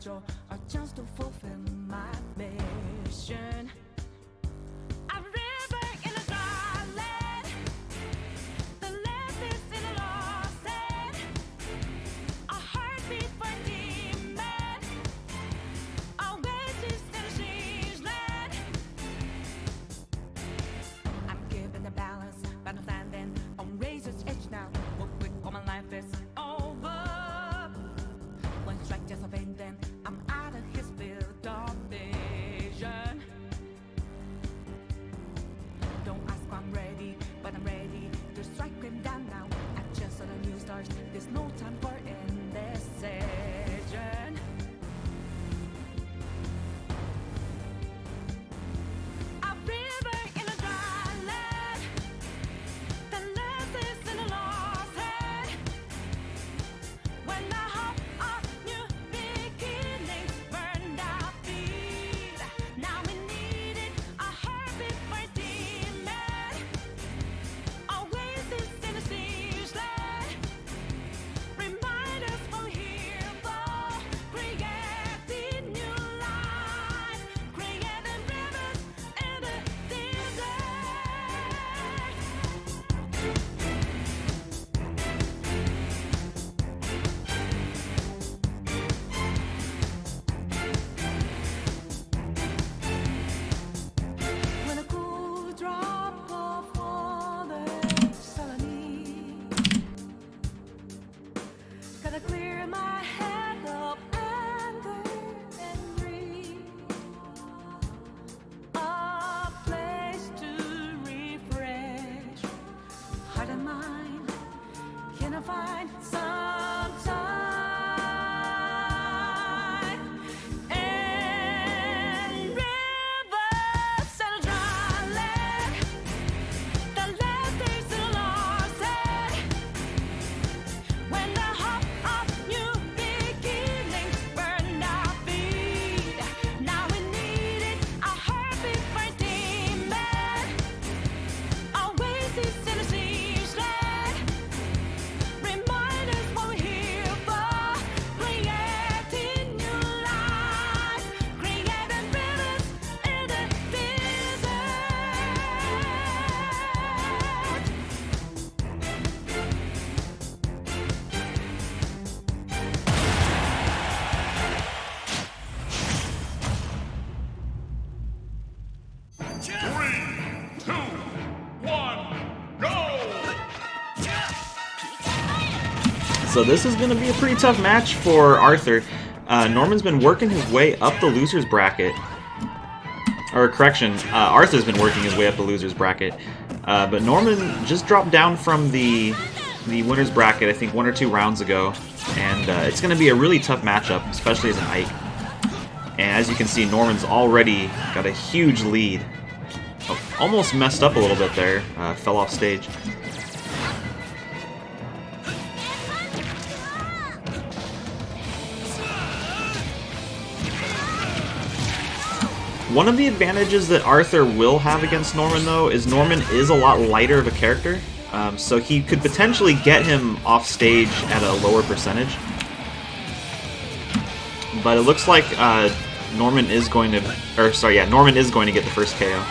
schedule, a chance to fulfill my mission. A river in a dry land, the left is in a lost land. A heartbeat for a demon, a wages in a strange land. I'm given the balance, but I'm standing on razor's edge now. What quick, all my life is over. One strike just a pain, then I'm out of his field of vision. Don't ask why I'm ready, but I'm ready to strike him down now. I just saw the new stars, there's no time for indecision. A river in a dry land, the left is in a lost hand. When the hope of new beginnings burned our feet, now we needed a heartbeat for a demon. Oasis in a siege land, remind us we're here for creating new life, creating rivers in the desert. When a cool drop of water suddenly gotta clear my head of anger and grief, a place to refresh heart and mind. Can I find some time and rivers and a dry land, the last days in a lost land. When the hope of new beginnings burned our feet, now we needed a heartbeat for a demon. Oasis in a siege land, remind us what we're here for, creating new life, creating rivers in the desert. Three, two, one, go! So this is going to be a pretty tough match for Arthur. Norman's been working his way up the loser's bracket. Or correction, Arthur's been working his way up the loser's bracket. But Norman just dropped down from the winner's bracket, I think 1 or 2 rounds ago. And it's going to be a really tough matchup, especially as an Ike. And as you can see, Norman's already got a huge lead. Oh, almost messed up a little bit there, fell off stage. One of the advantages that Arthur will have against Norman, though, is Norman is a lot lighter of a character, so he could potentially get him off stage at a lower percentage. But it looks like Norman is going to, Norman is going to get the first KO.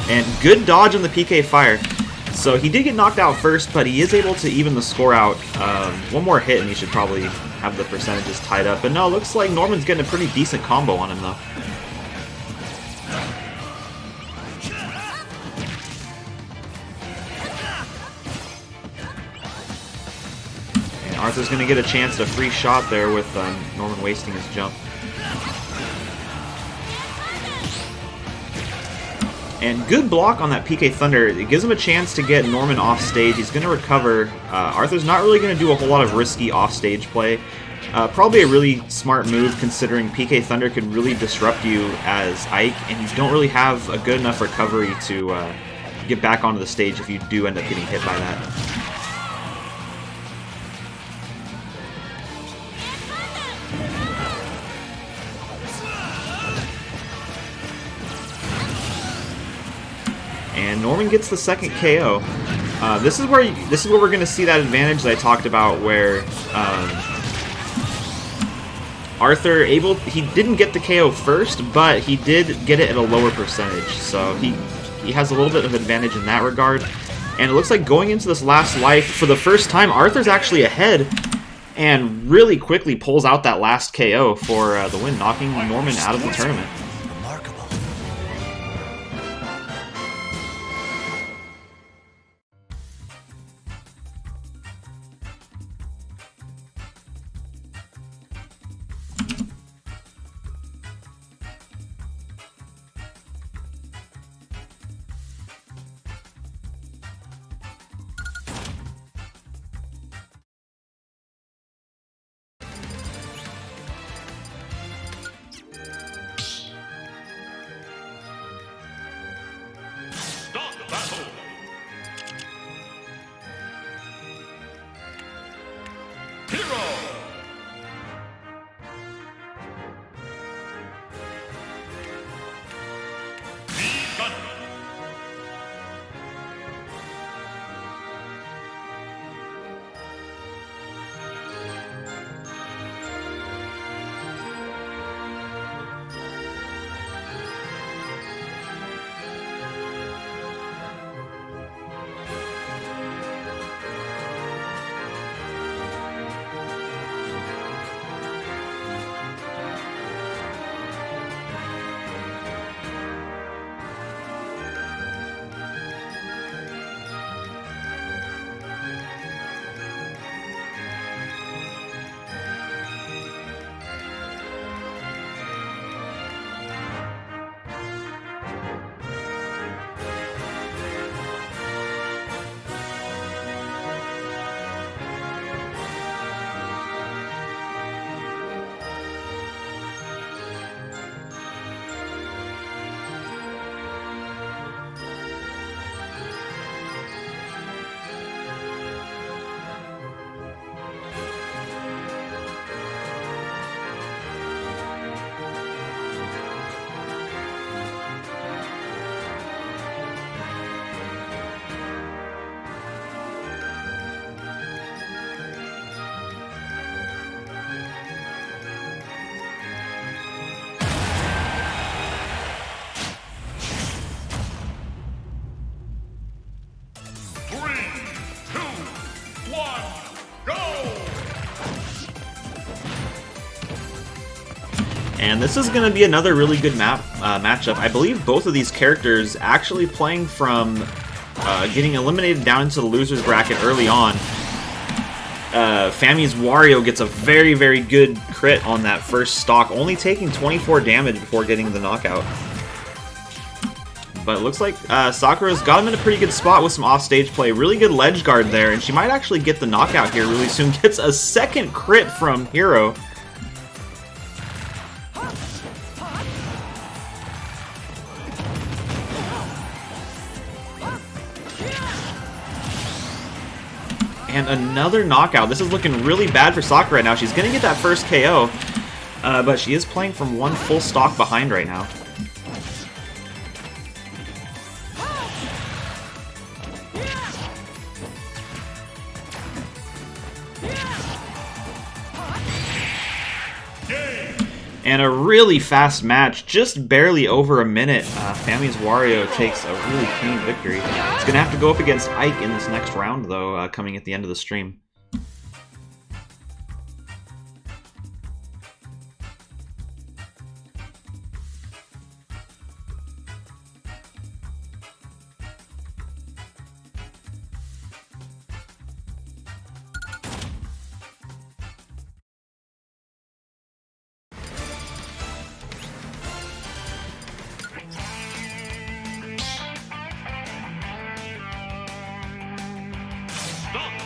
And good dodge on the PK fire. So he did get knocked out first, but he is able to even the score out. One more hit and he should probably have the percentages tied up. But no, it looks like Norman's getting a pretty decent combo on him, though. And Arthur's going to get a chance at a free shot there with Norman wasting his jump. And good block on that PK Thunder. It gives him a chance to get Norman off stage. He's going to recover. Arthur's not really going to do a whole lot of risky off-stage play. Probably a really smart move considering PK Thunder could really disrupt you as Ike, and you don't really have a good enough recovery to get back onto the stage if you do end up getting hit by that. And Norman gets the second KO. This is where we're going to see that advantage that I talked about, where Arthur he didn't get the KO first, but he did get it at a lower percentage, so he has a little bit of advantage in that regard. And it looks like going into this last life, for the first time, Arthur's actually ahead and really quickly pulls out that last KO for the win, knocking Norman out of the tournament. Remarkable. Start the battle. Hero. Begun. And this is going to be another really good matchup. I believe both of these characters actually playing from getting eliminated down into the loser's bracket early on. Fami's Wario gets a very, very good crit on that first stock, only taking 24 damage before getting the knockout. But it looks like Sakura's got him in a pretty good spot with some offstage play. Really good ledge guard there, and she might actually get the knockout here really soon. Gets a second crit from Hero. And another knockout. This is looking really bad for Sakura right now. She's going to get that first KO, but she is playing from one full stock behind right now. And a really fast match, just barely over a minute. Fami's Wario takes a really clean victory. He's going to have to go up against Ike in this next round, though, coming at the end of the stream.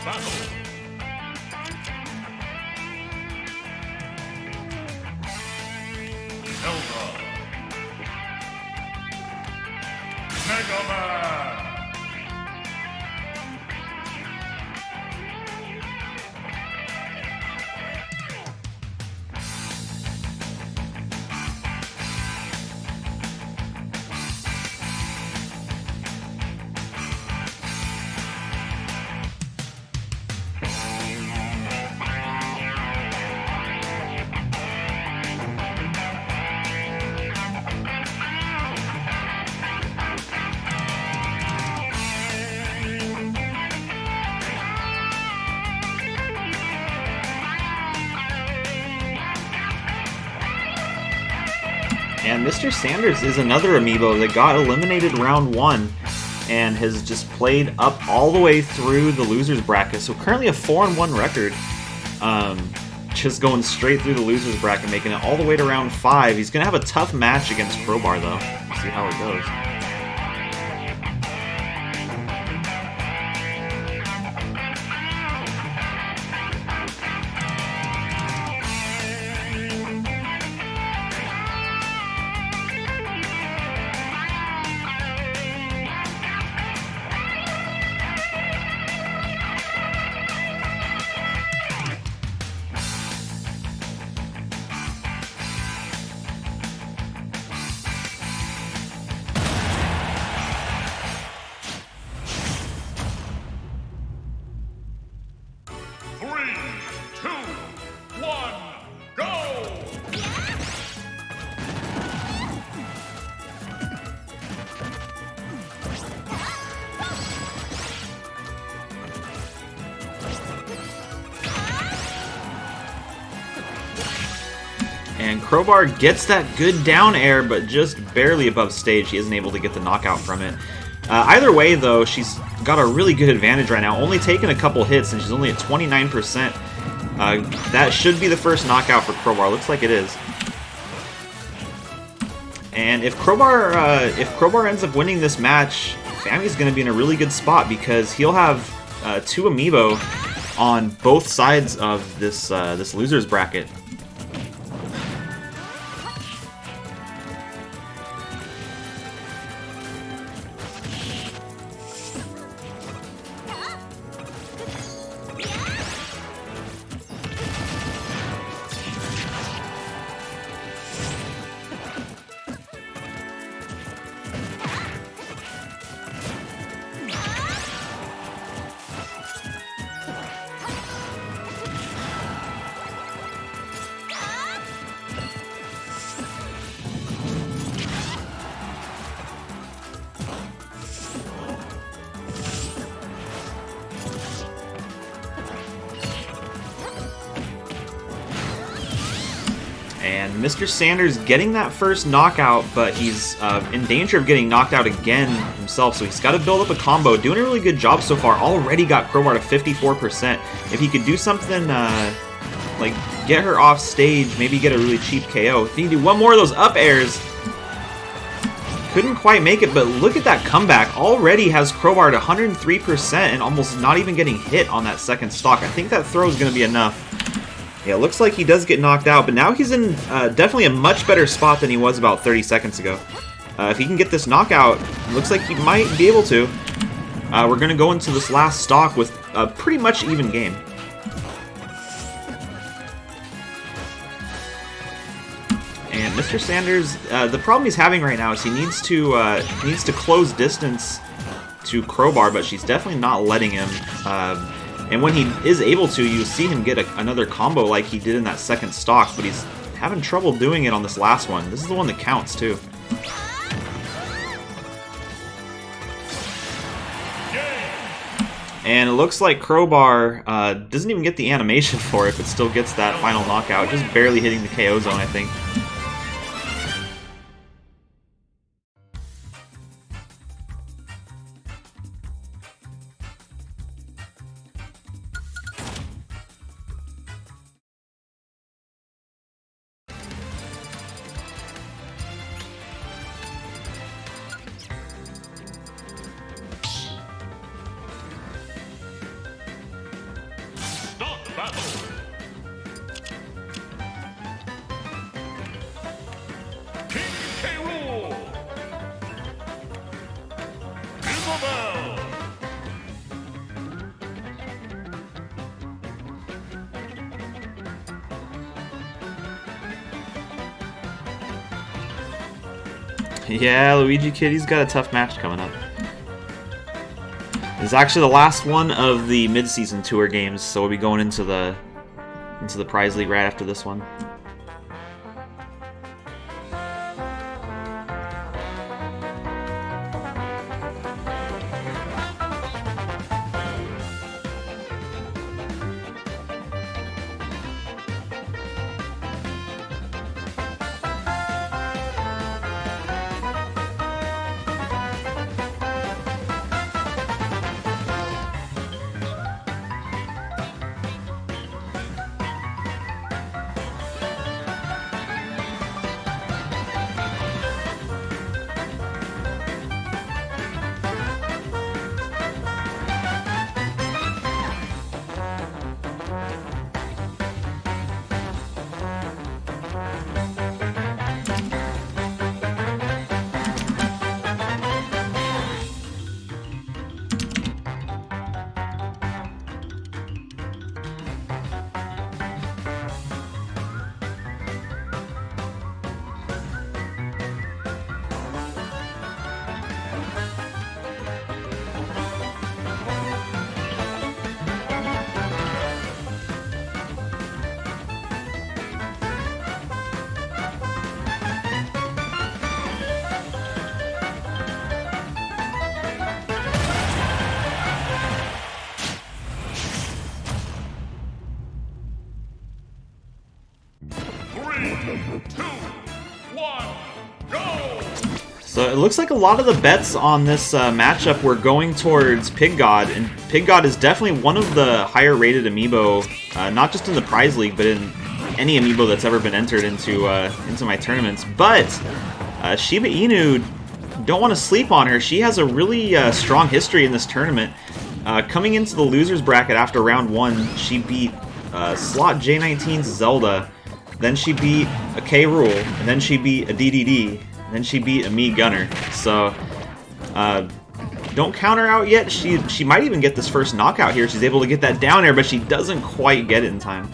Battle. Zelda. Mega Man. And Mr. Sanders is another Amiibo that got eliminated round 1 and has just played up all the way through the losers bracket. So currently a 4-1 record. Just going straight through the losers bracket, making it all the way to round 5. He's going to have a tough match against Crowbar, though. See how it goes. And Crowbar gets that good down air, but just barely above stage. He isn't able to get the knockout from it. Either way, though, she's got a really good advantage right now. Only taking a couple hits, and she's only at 29%. That should be the first knockout for Crowbar. Looks like it is. And if Crowbar ends up winning this match, Fami's going to be in a really good spot because he'll have 2 Amiibo on both sides of this this losers bracket. And Mr. Sanders getting that first knockout, but he's in danger of getting knocked out again himself, so he's got to build up a combo. Doing a really good job so far. Already got Crowbar to 54%. If he could do something like get her off stage, maybe get a really cheap KO. If he can do one more of those up airs, couldn't quite make it, but look at that comeback. Already has Crowbar at 103% and almost not even getting hit on that second stock. I think that throw is going to be enough. Yeah, it looks like he does get knocked out, but now he's in definitely a much better spot than he was about 30 seconds ago. If he can get this knockout, it looks like he might be able to. We're going to go into this last stock with a pretty much even game. And Mr. Sanders, the problem he's having right now is he needs to close distance to Crowbar, but she's definitely not letting him. And when he is able to, you see him get another combo like he did in that second stock, but he's having trouble doing it on this last one. This is the one that counts, too. And it looks like Crowbar doesn't even get the animation for it, but still gets that final knockout, just barely hitting the KO zone, I think. Yeah, Luigi Kid, he's got a tough match coming up. It's actually the last one of the mid-season tour games, so we'll be going into the prize league right after this one. 2, 1, go! So it looks like a lot of the bets on this matchup were going towards Pig God, and Pig God is definitely one of the higher rated Amiibo, not just in the prize league, but in any Amiibo that's ever been entered into my tournaments. But Shiba Inu, don't want to sleep on her. She has a really strong history in this tournament. Coming into the losers bracket after round 1, she beat slot J19's Zelda, then she beat a K. Rool, and then she beat a DDD. Then she beat a Mii Gunner, so don't count her out yet. She might even get this first knockout here. She's able to get that down air, but she doesn't quite get it in time.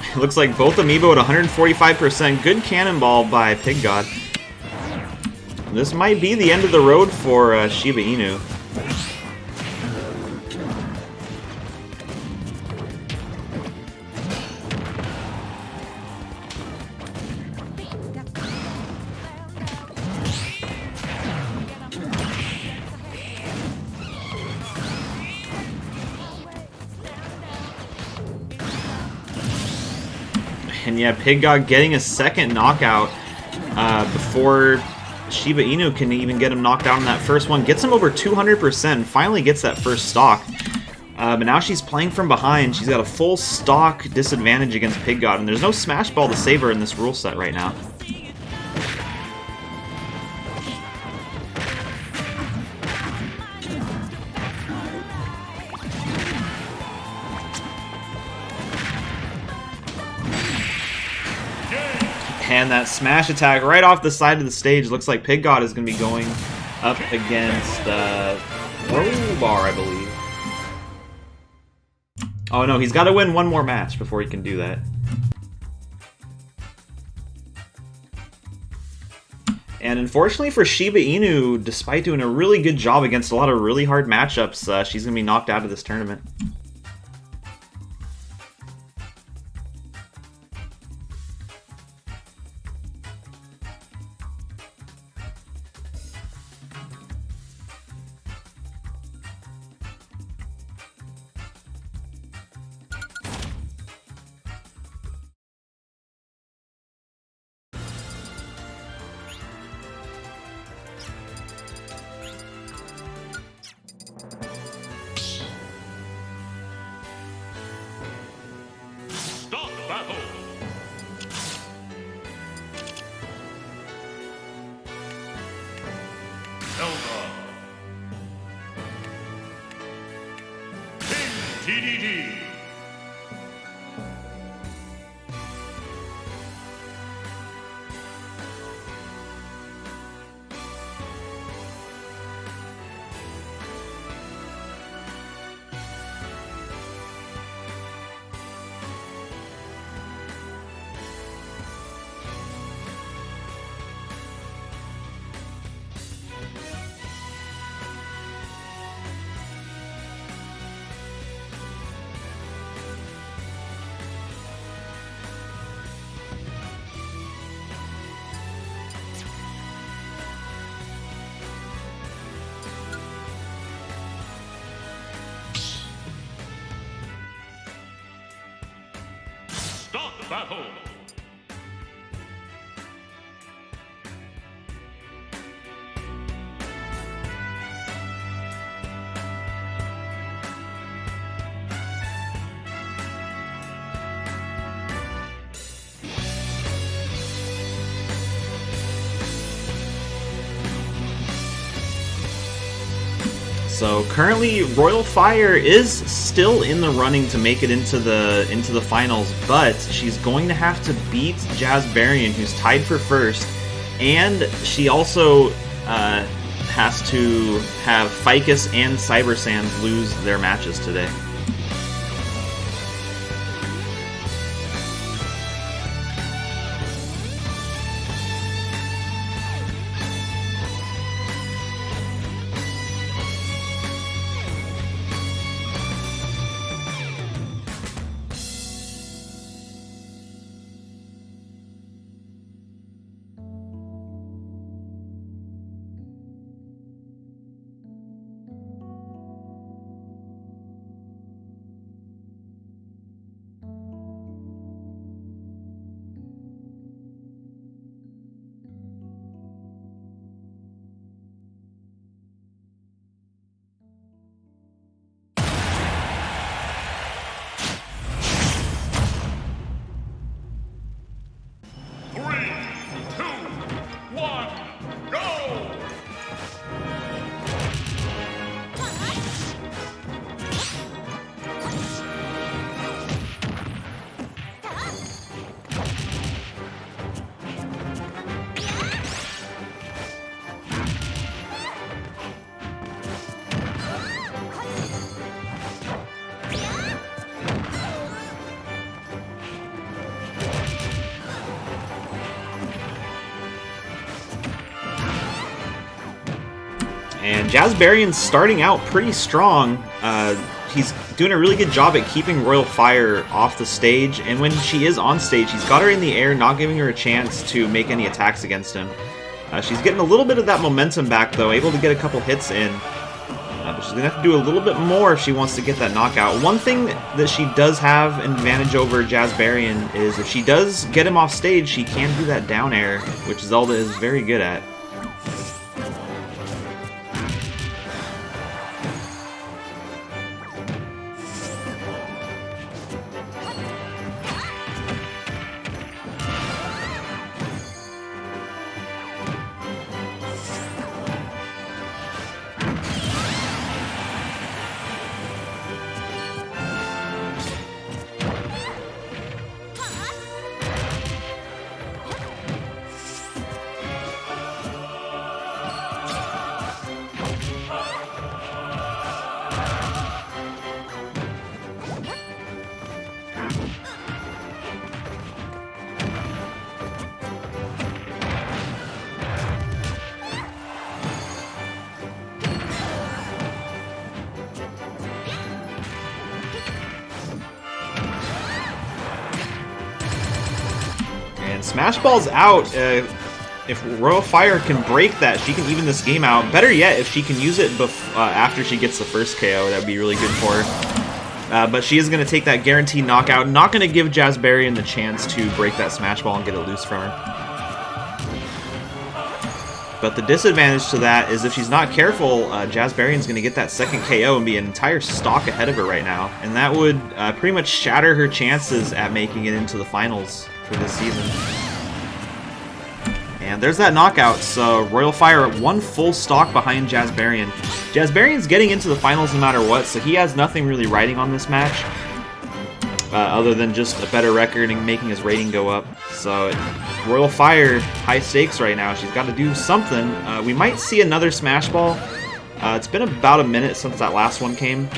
It looks like both Amiibo at 145%. Good cannonball by Pig God. This might be the end of the road for Shiba Inu. And yeah, Pig God getting a second knockout before Shiba Inu can even get him knocked out on that first one. Gets him over 200%, finally gets that first stock. But now she's playing from behind. She's got a full stock disadvantage against Pig God, and there's no Smash Ball to save her in this rule set right now. And that smash attack right off the side of the stage. Looks like Pig God is going to be going up against Crowbar, I believe. Oh no, he's got to win one more match before he can do that. And unfortunately for Shiba Inu, despite doing a really good job against a lot of really hard matchups, she's going to be knocked out of this tournament. Stop battle! Zelda. King DDD. Stop battle! So currently, Royal Fire is still in the running to make it into the finals, but she's going to have to beat Jazzbarian, who's tied for first, and she also has to have Ficus and Cyber Sands lose their matches today. And Jazzberrian's starting out pretty strong. He's doing a really good job at keeping Royal Fire off the stage, and when she is on stage, he's got her in the air, not giving her a chance to make any attacks against him. She's getting a little bit of that momentum back, though, able to get a couple hits in. But she's going to have to do a little bit more if she wants to get that knockout. One thing that she does have an advantage over Jazzberrian is if she does get him off stage, she can do that down air, which Zelda is very good at. Smash Ball's out. If Royal Fire can break that, she can even this game out. Better yet, if she can use it after she gets the first KO, that would be really good for her. But she is going to take that guaranteed knockout. Not going to give Jazzberrian the chance to break that Smash Ball and get it loose from her. But the disadvantage to that is if she's not careful, Jazzberrian's going to get that second KO and be an entire stock ahead of her right now. And that would pretty much shatter her chances at making it into the finals for this season. And there's that knockout, so Royal Fire one full stock behind Jazzberrian. Jazzberrian's getting into the finals no matter what, so he has nothing really riding on this match, other than just a better record and making his rating go up. So Royal Fire, high stakes right now. She's got to do something. We might see another Smash Ball. It's been about a minute since that last one came.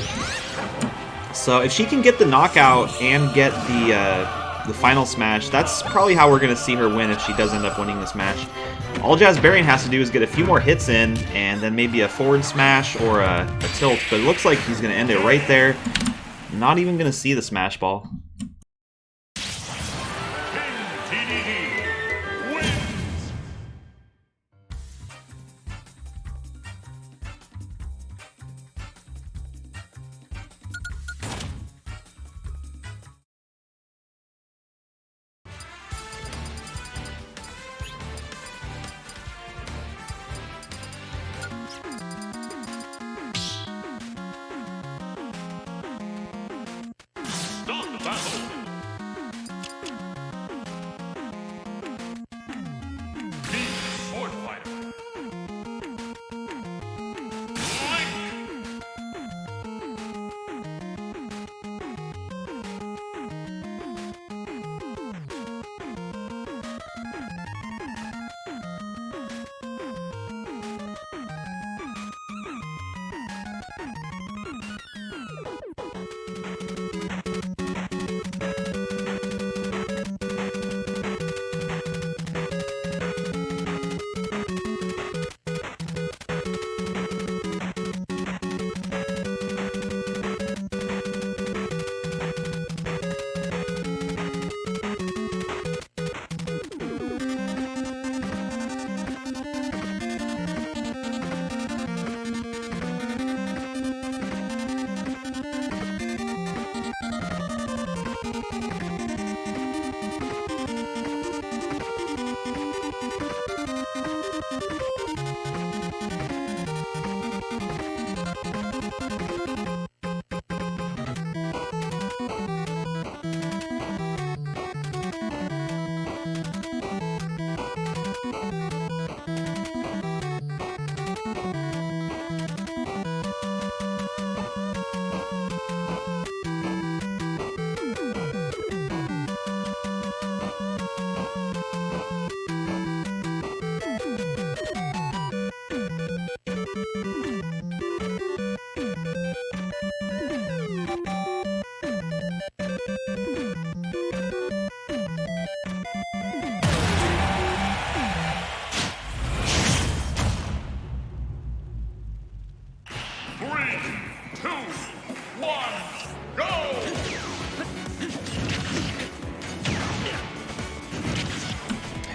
So if she can get the knockout and get the final smash, that's probably how we're going to see her win if she does end up winning this match. All Jazzberrian has to do is get a few more hits in, and then maybe a forward smash or a tilt, but it looks like he's going to end it right there. Not even going to see the Smash Ball.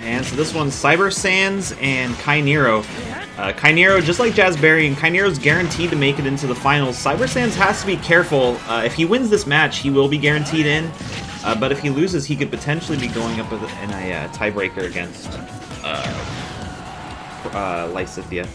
And so this one's Cyber Sands and Kainero. Kainero, just like Jazzberry, and Kainero's guaranteed to make it into the finals. Cyber Sands has to be careful. If he wins this match, he will be guaranteed in. But if he loses, he could potentially be going up in a tiebreaker against Lysithia.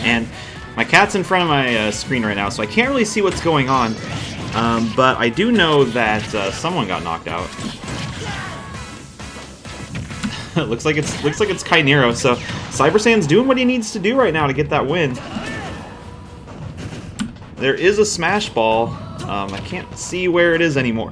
And my cat's in front of my screen right now, so I can't really see what's going on. But I do know that someone got knocked out. looks like it's Kainero. So Cyber Sand's doing what he needs to do right now to get that win. There is a smash ball. I can't see where it is anymore.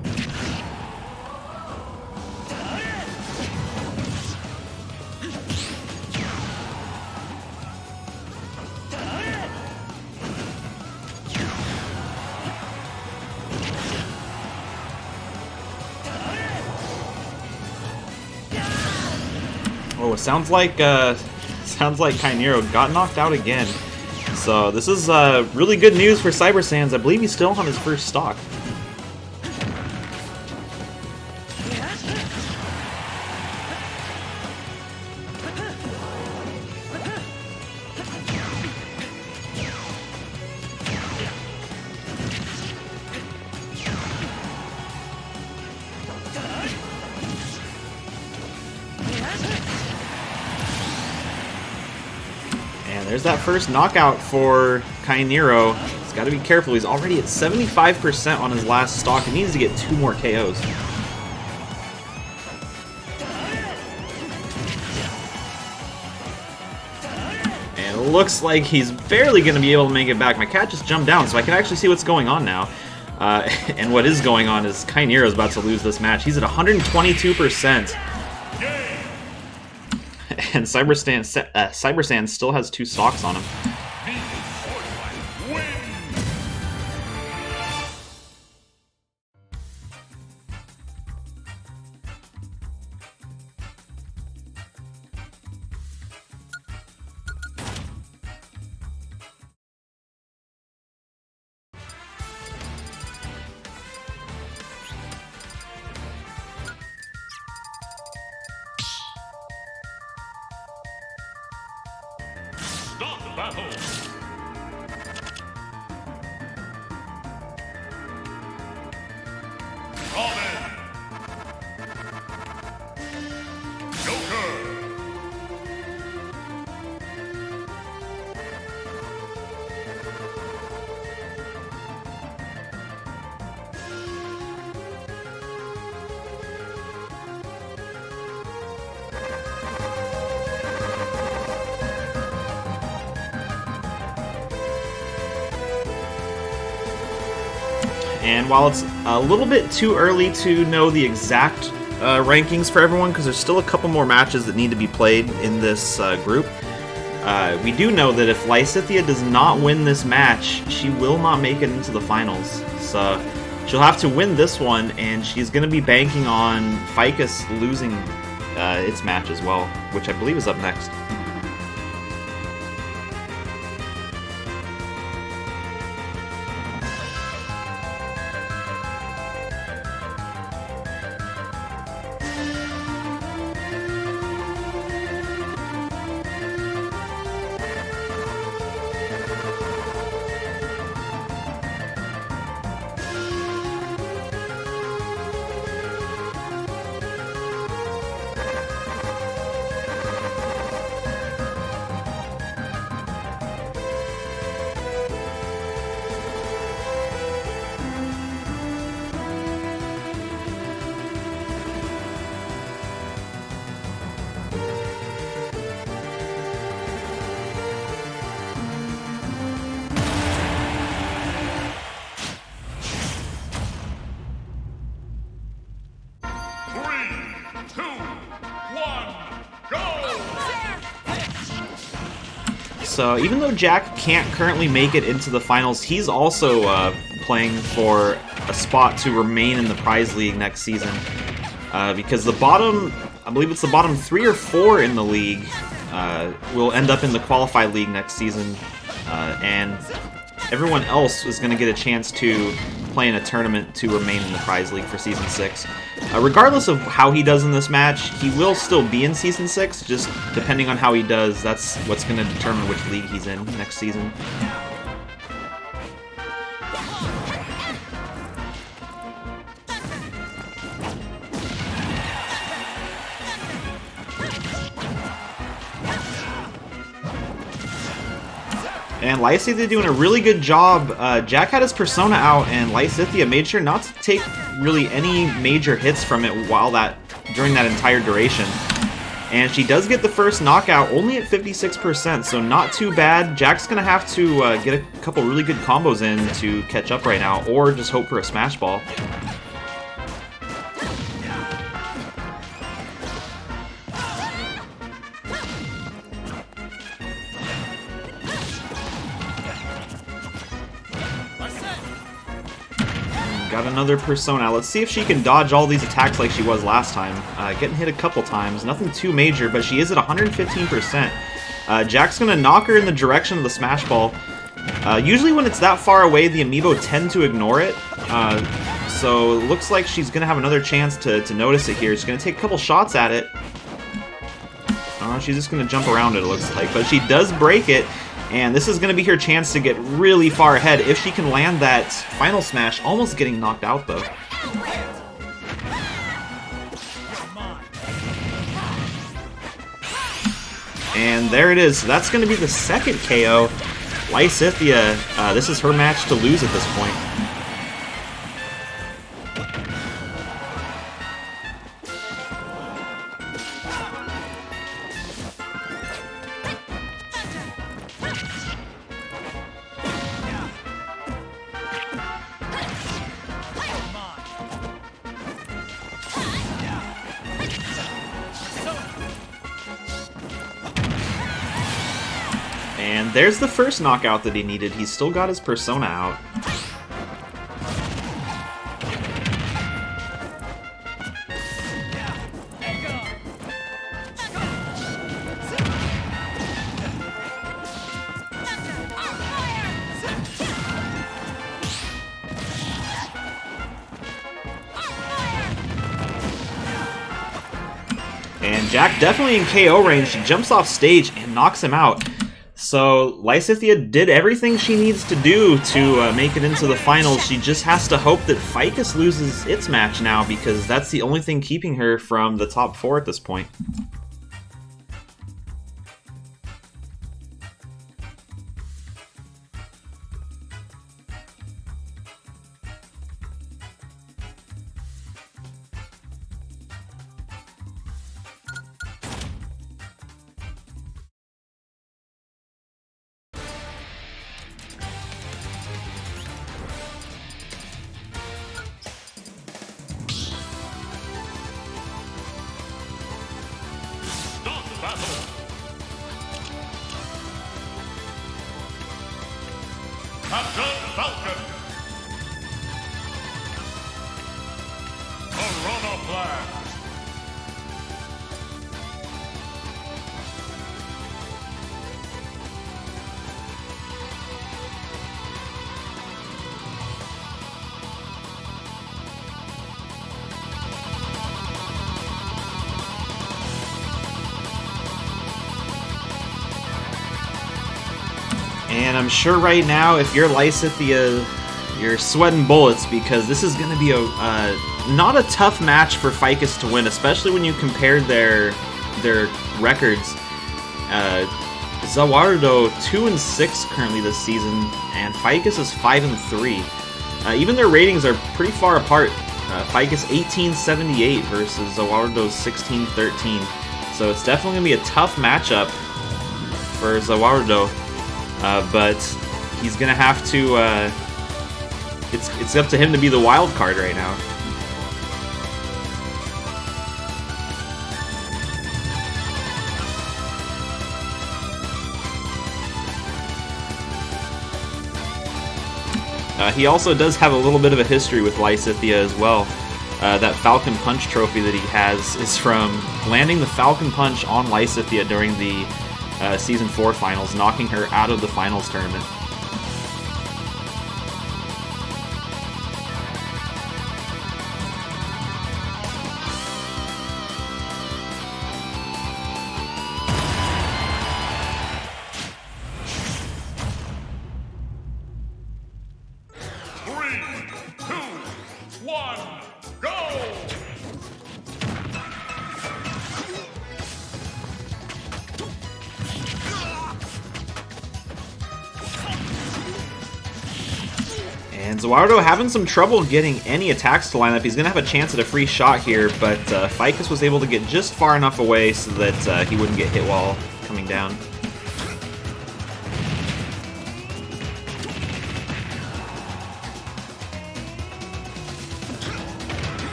Oh, sounds like Kainero got knocked out again. So this is really good news for Cyber Sands. I believe he's still on his first stock. And there's that first knockout for Kainero. He's got to be careful. He's already at 75% on his last stock. He needs to get 2 more KOs. And it looks like he's barely going to be able to make it back. My cat just jumped down, so I can actually see what's going on now. And what is going on is Kainero's about to lose this match. He's at 122%. And Cyber Sand still has 2 stocks on him. Start the battle. Robin. Joker. And while it's a little bit too early to know the exact rankings for everyone, because there's still a couple more matches that need to be played in this group, we do know that if Lysithia does not win this match, she will not make it into the finals. So she'll have to win this one, and she's going to be banking on Ficus losing its match as well, which I believe is up next. So even though Jack can't currently make it into the finals, he's also playing for a spot to remain in the prize league next season. Because the bottom, I believe it's the bottom 3 or 4 in the league, will end up in the qualified league next season, and everyone else is going to get a chance to play in a tournament to remain in the prize league for season 6. Regardless of how he does in this match, he will still be in season 6, just depending on how he does, that's what's going to determine which league he's in next season. And Lysithea doing a really good job. Jack had his Persona out, and Lysithea made sure not to take really any major hits from it during that entire duration. And she does get the first knockout, only at 56%, so not too bad. Jack's gonna have to get a couple really good combos in to catch up right now, or just hope for a smash ball. Got another Persona. Let's see if she can dodge all these attacks like she was last time. Getting hit a couple times. Nothing too major, but she is at 115%. Jack's going to knock her in the direction of the Smash Ball. Usually when it's that far away, the Amiibo tend to ignore it. So it looks like she's going to have another chance to notice it here. She's going to take a couple shots at it. She's just going to jump around it, it looks like. But she does break it. And this is going to be her chance to get really far ahead if she can land that final smash, almost getting knocked out though. And there it is. That's going to be the second KO. Lysithea, this is her match to lose at this point. And there's the first knockout that he needed. He's still got his Persona out. And Jack definitely in KO range. She jumps off stage and knocks him out. So Lysithea did everything she needs to do to make it into the finals. She just has to hope that Ficus loses its match now, because that's the only thing keeping her from the top 4 at this point. Captain Falcon. Corona Flash. And I'm sure right now, if you're Lysithea, you're sweating bullets, because this is going to be a not a tough match for Ficus to win, especially when you compare their records. Zawardo 2-6 currently this season, and Ficus is 5-3. Even their ratings are pretty far apart. Ficus 1878 versus Zawardo's 1613. So it's definitely going to be a tough matchup for Zawardo. But he's gonna have to. It's up to him to be the wild card right now. He also does have a little bit of a history with Lysithea as well. That Falcon Punch trophy that he has is from landing the Falcon Punch on Lysithea during the Season 4 finals, knocking her out of the finals tournament. And Zawardo having some trouble getting any attacks to line up. He's going to have a chance at a free shot here, but Ficus was able to get just far enough away so that he wouldn't get hit while coming down.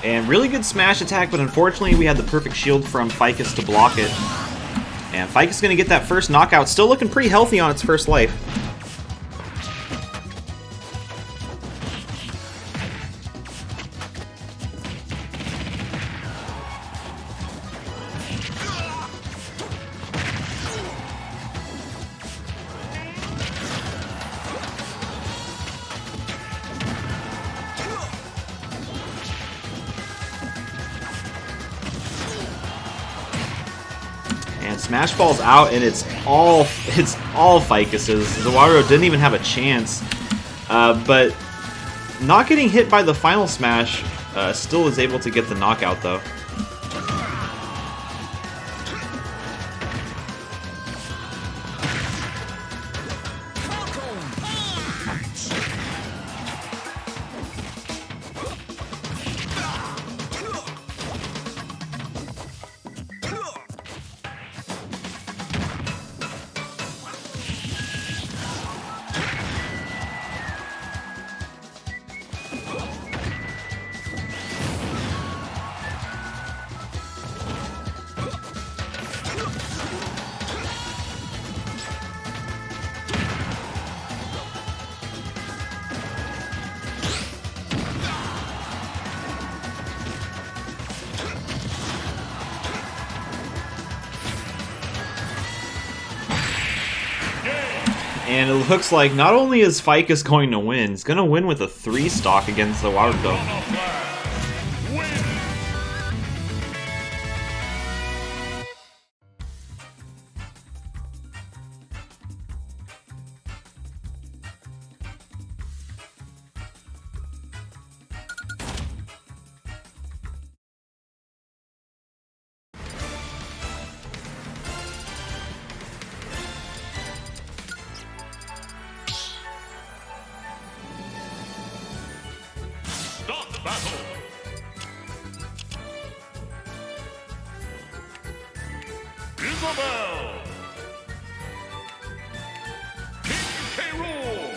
And really good smash attack, but unfortunately we had the perfect shield from Ficus to block it. And Ficus is going to get that first knockout, still looking pretty healthy on its first life. And Smash Ball's out, and it's all Ficus's. Zawardo didn't even have a chance, but not getting hit by the final smash still is able to get the knockout though. And it looks like not only is Ficus going to win, he's going to win with a 3-stock against Zawardo. Start battle! Isabel! King K. Rool!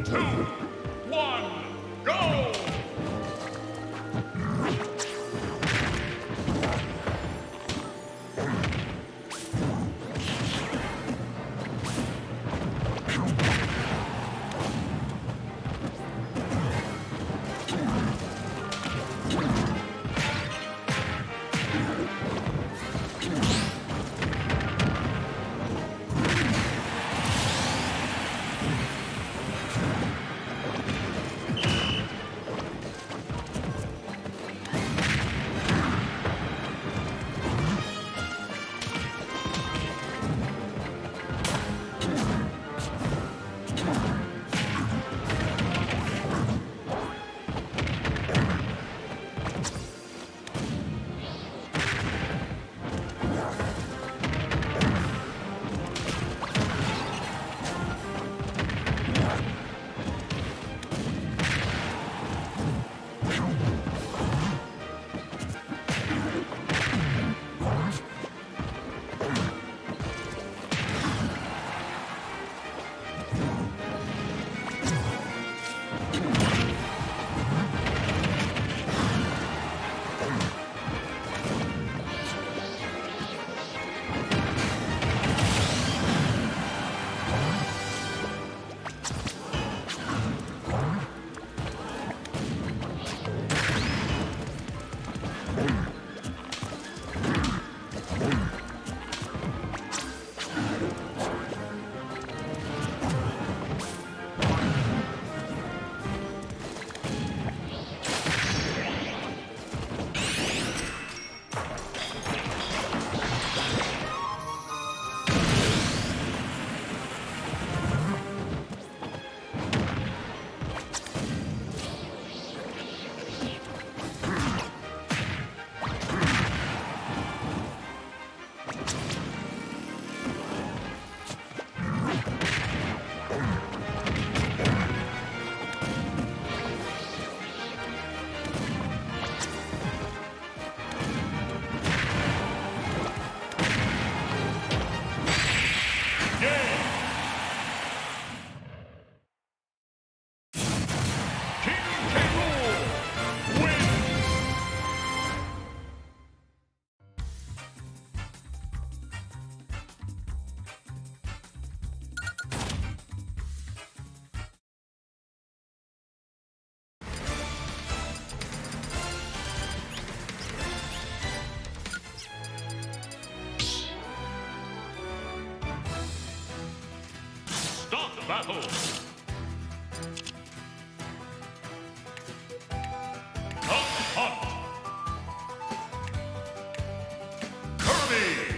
2, 1, go! Start battle! Hunt! Kirby!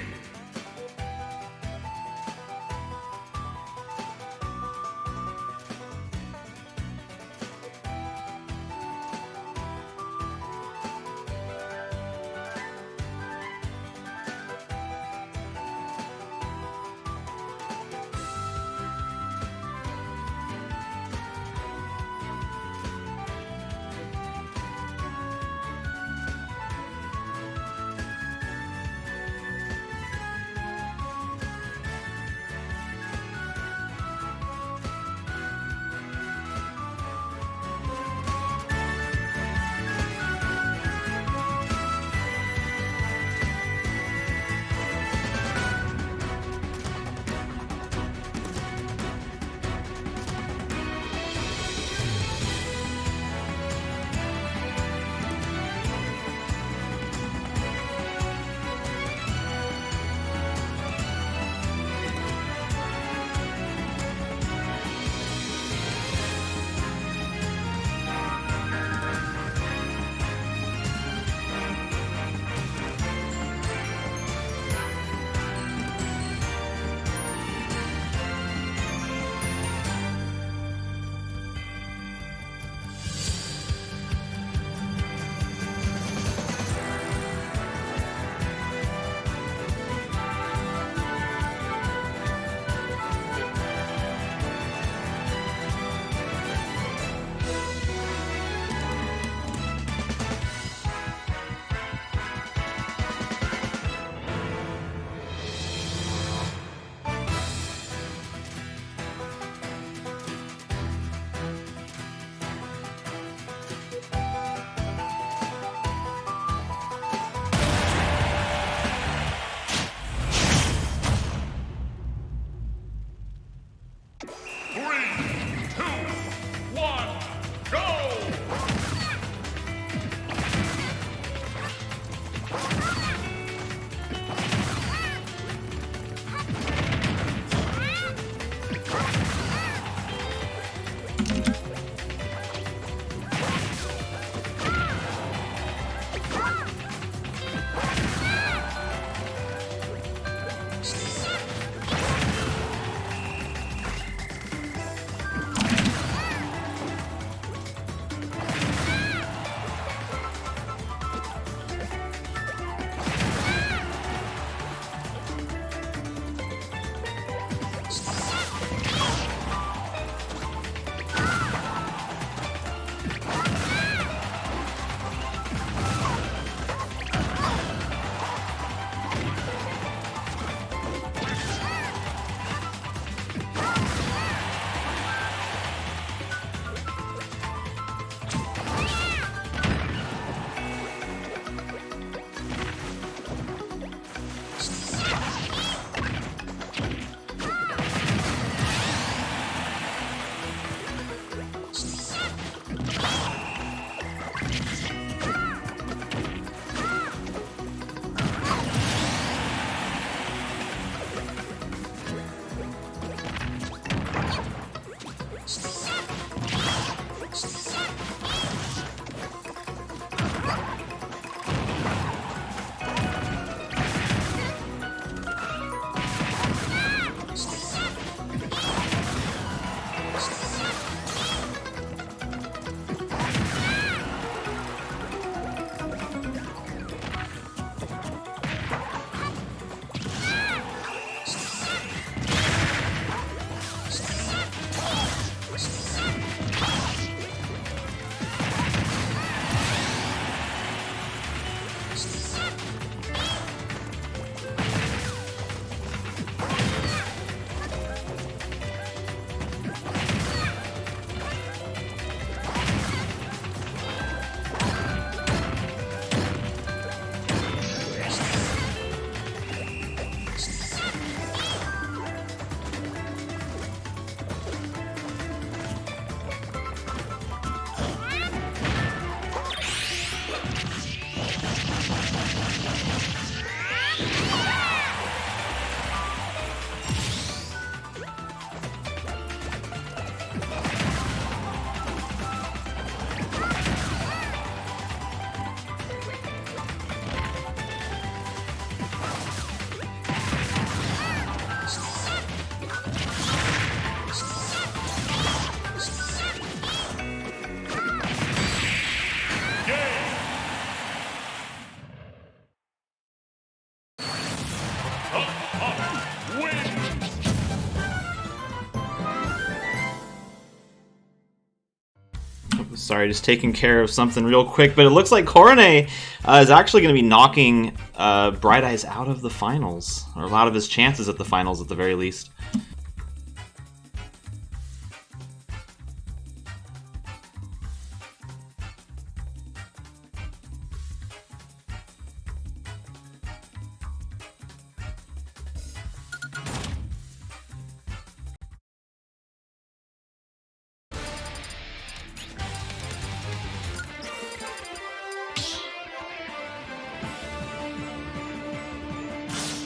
Sorry, just taking care of something real quick, but it looks like Korone is actually going to be knocking Bright Eyes out of the finals, or a lot of his chances at the finals at the very least.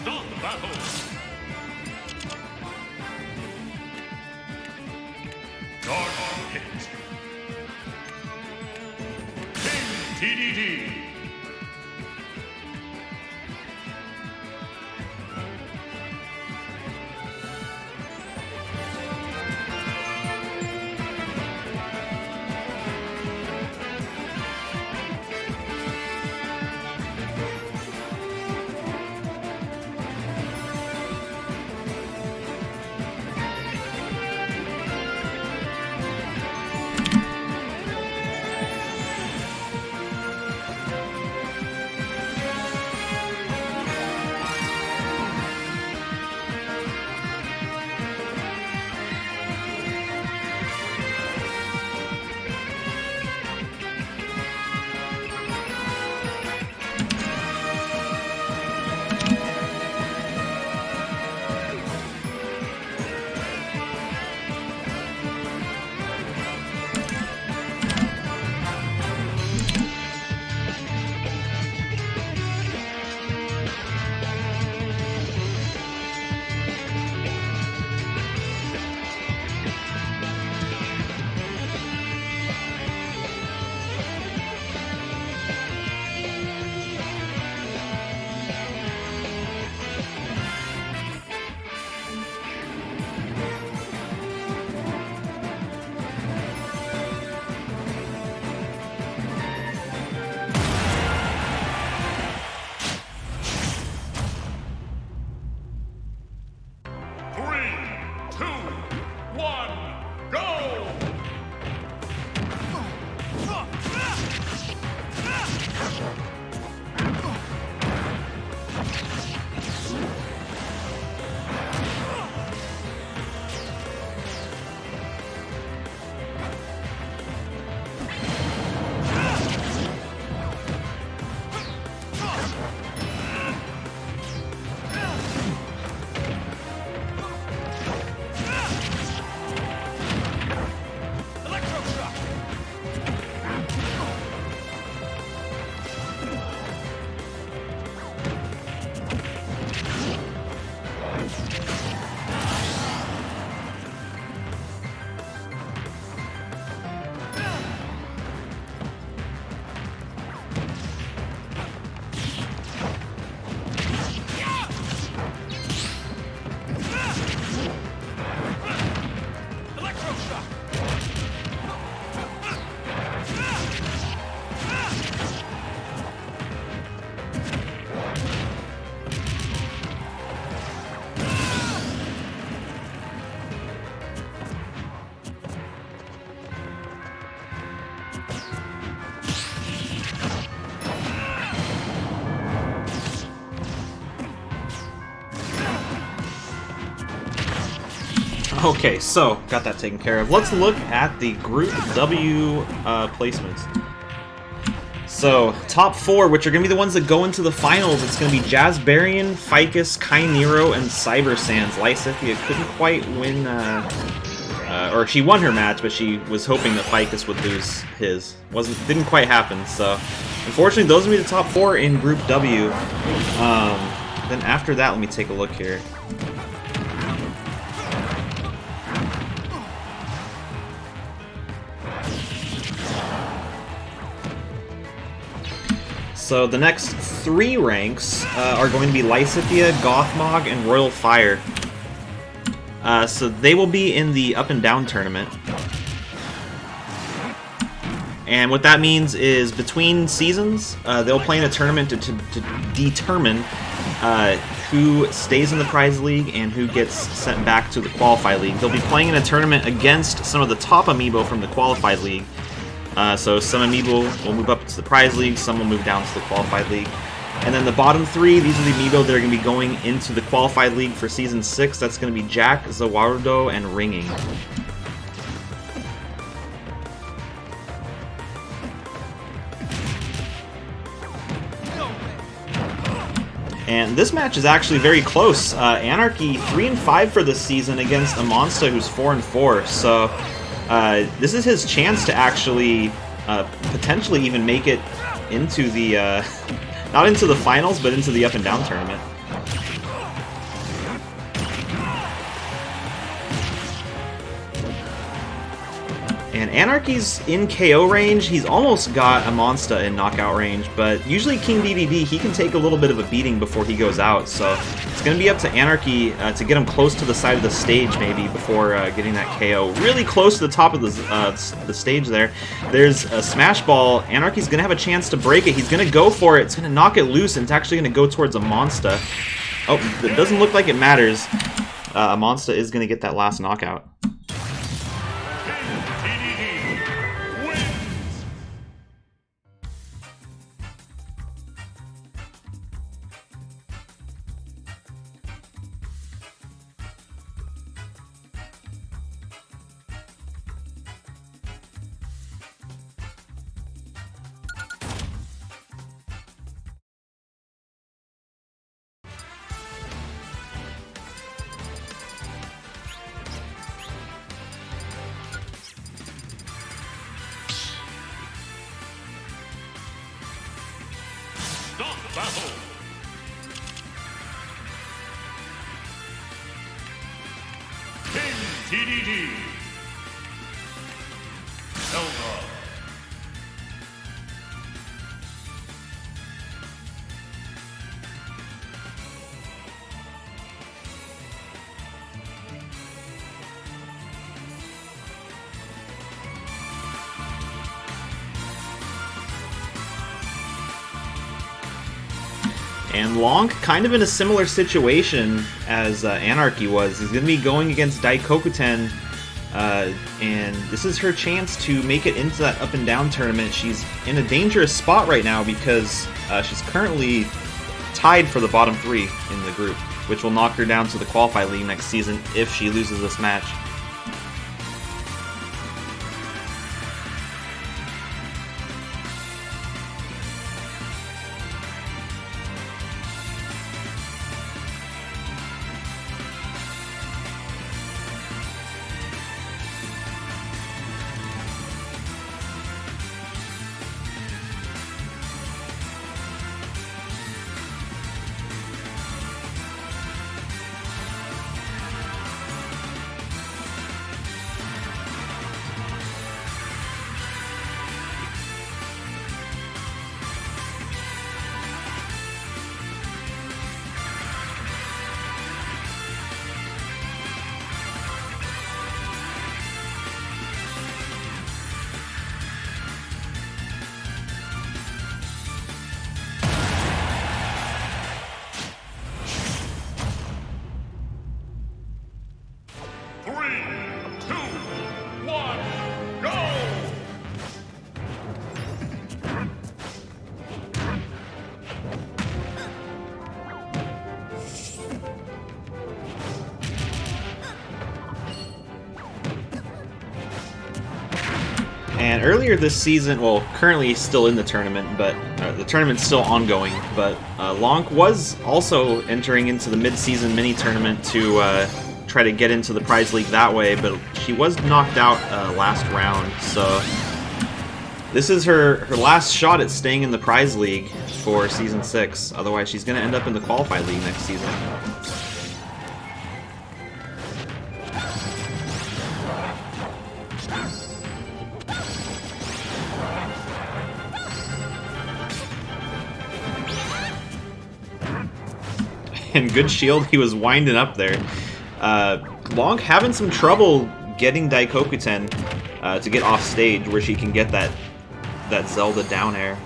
Start the battle. Guard hit. King TDD. 2, 1, go! Okay, so got that taken care of. Let's look at the Group W placements. So, top 4, which are going to be the ones that go into the finals, it's going to be Jazzbarian, Ficus, Kainero, and Cyber Sans. Lysithia couldn't quite win, or she won her match, but she was hoping that Ficus would lose his. Didn't quite happen, so unfortunately those will be the top 4 in Group W. Then after that, let me take a look here. So the next 3 ranks are going to be Lysithia, Gothmog, and Royal Fire. So they will be in the Up and Down tournament. And what that means is between seasons, they'll play in a tournament to determine who stays in the Prize League and who gets sent back to the Qualified League. They'll be playing in a tournament against some of the top Amiibo from the Qualified League. So some Amiibo will move up to the Prize League, some will move down to the Qualified League. And then the bottom 3, these are the Amiibo that are going to be going into the Qualified League for Season 6. That's going to be Jack, Zawarudo, and Ringing. And this match is actually very close. Anarchy 3-5 for this season against a Monster who's 4-4. So this is his chance to actually potentially even make it into the not into the finals, but into the Up and Down tournament. And Anarchy's in KO range. He's almost got a Monster in knockout range, but usually King DDD, he can take a little bit of a beating before he goes out. So it's going to be up to Anarchy to get him close to the side of the stage maybe before getting that KO. Really close to the top of the stage there. There's a Smash Ball. Anarchy's going to have a chance to break it. He's going to go for it. It's going to knock it loose, and it's actually going to go towards a Monster. Oh, it doesn't look like it matters. A Monster is going to get that last knockout. Stop battle! King TDD! Zelda! And Long, kind of in a similar situation as Anarchy was. He's going to be going against Daikokuten, and this is her chance to make it into that up and down tournament. She's in a dangerous spot right now because she's currently tied for the bottom 3 in the group, which will knock her down to the Qualify League next season if she loses this match. And earlier this season, well, currently still in the tournament, but the tournament's still ongoing, but Lonk was also entering into the mid-season mini-tournament to try to get into the Prize League that way, but she was knocked out last round, so this is her last shot at staying in the Prize League for Season 6, otherwise she's going to end up in the Qualify League next season. And good shield, he was winding up there. Long having some trouble getting Daikokuten to get off stage where she can get that Zelda down air.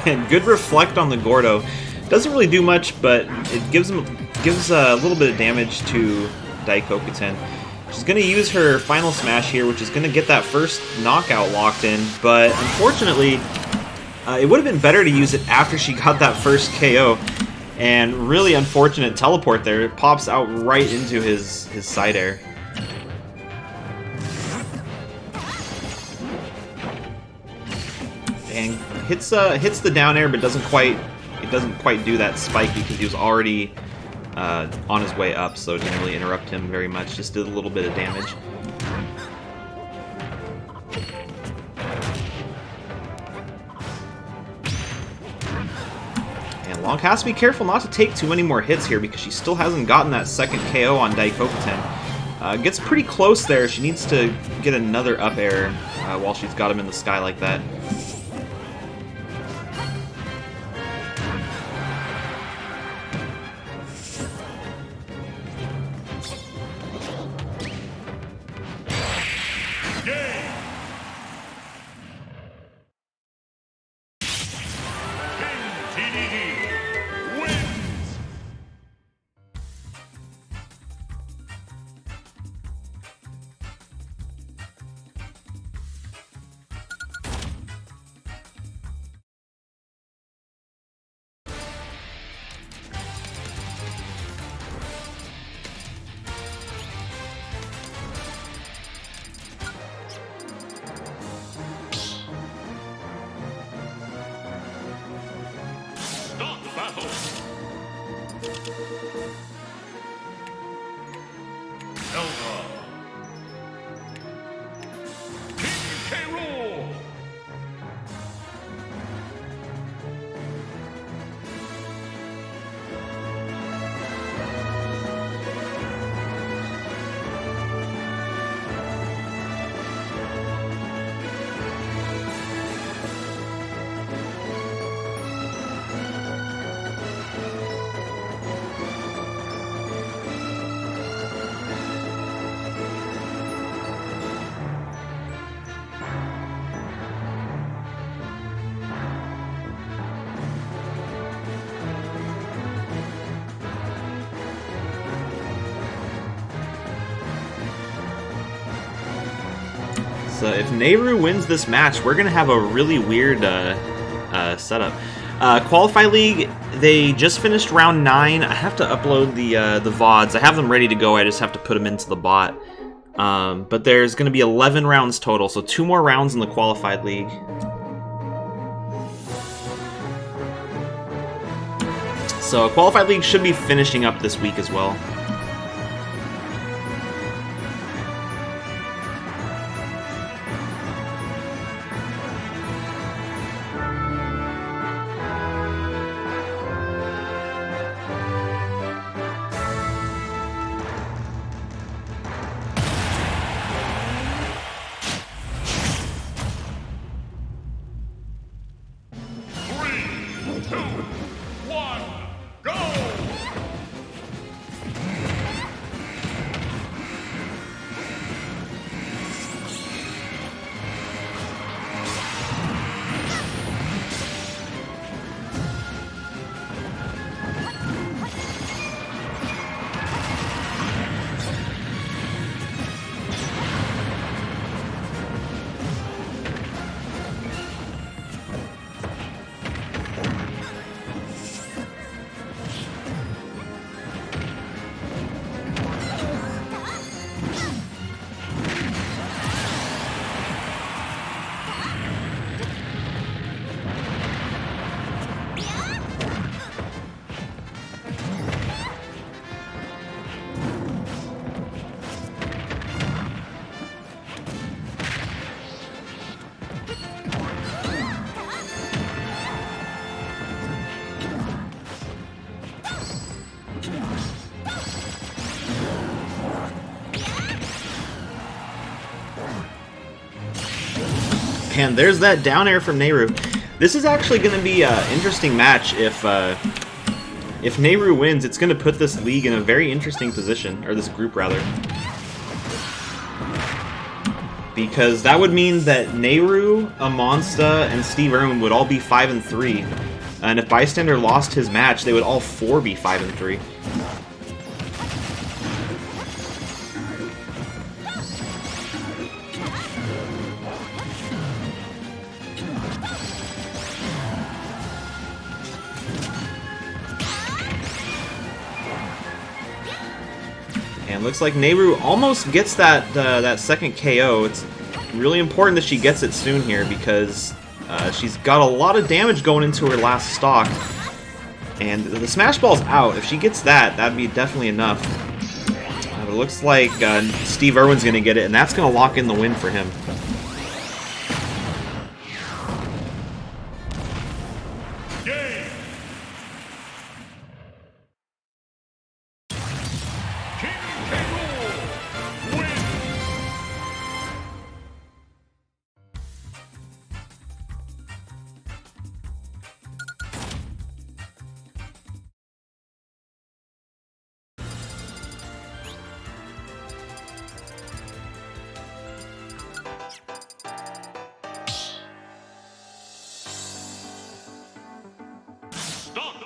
And good reflect on the Gordo. Doesn't really do much, but it gives a little bit of damage to Daikokuten. She's going to use her final smash here, which is going to get that first knockout locked in, but unfortunately, it would have been better to use it after she got that first KO, and really unfortunate teleport there. It pops out right into his side air. And hits the down air, but doesn't quite do that spike because he was already on his way up, so it didn't really interrupt him very much. Just did a little bit of damage. Long has to be careful not to take too many more hits here because she still hasn't gotten that second KO on Daikokuten. Gets pretty close there. She needs to get another up air while she's got him in the sky like that. So if Nehru wins this match, we're going to have a really weird setup. Qualify League, they just finished round 9. I have to upload the VODs. I have them ready to go. I just have to put them into the bot. But there's going to be 11 rounds total, so 2 more rounds in the Qualified League. So Qualified League should be finishing up this week as well. And there's that down air from Nehru. This is actually going to be an interesting match. If Nehru wins, it's going to put this league in a very interesting position, or this group rather. Because that would mean that Nehru, Amonsta, and Steve Irwin would all be 5-3. And if Bystander lost his match, they would all 4 be 5-3. And looks like Nehru almost gets that second KO. It's really important that she gets it soon here because she's got a lot of damage going into her last stock. And the Smash Ball's out. If she gets that, that'd be definitely enough. But it looks like Steve Irwin's going to get it, and that's going to lock in the win for him.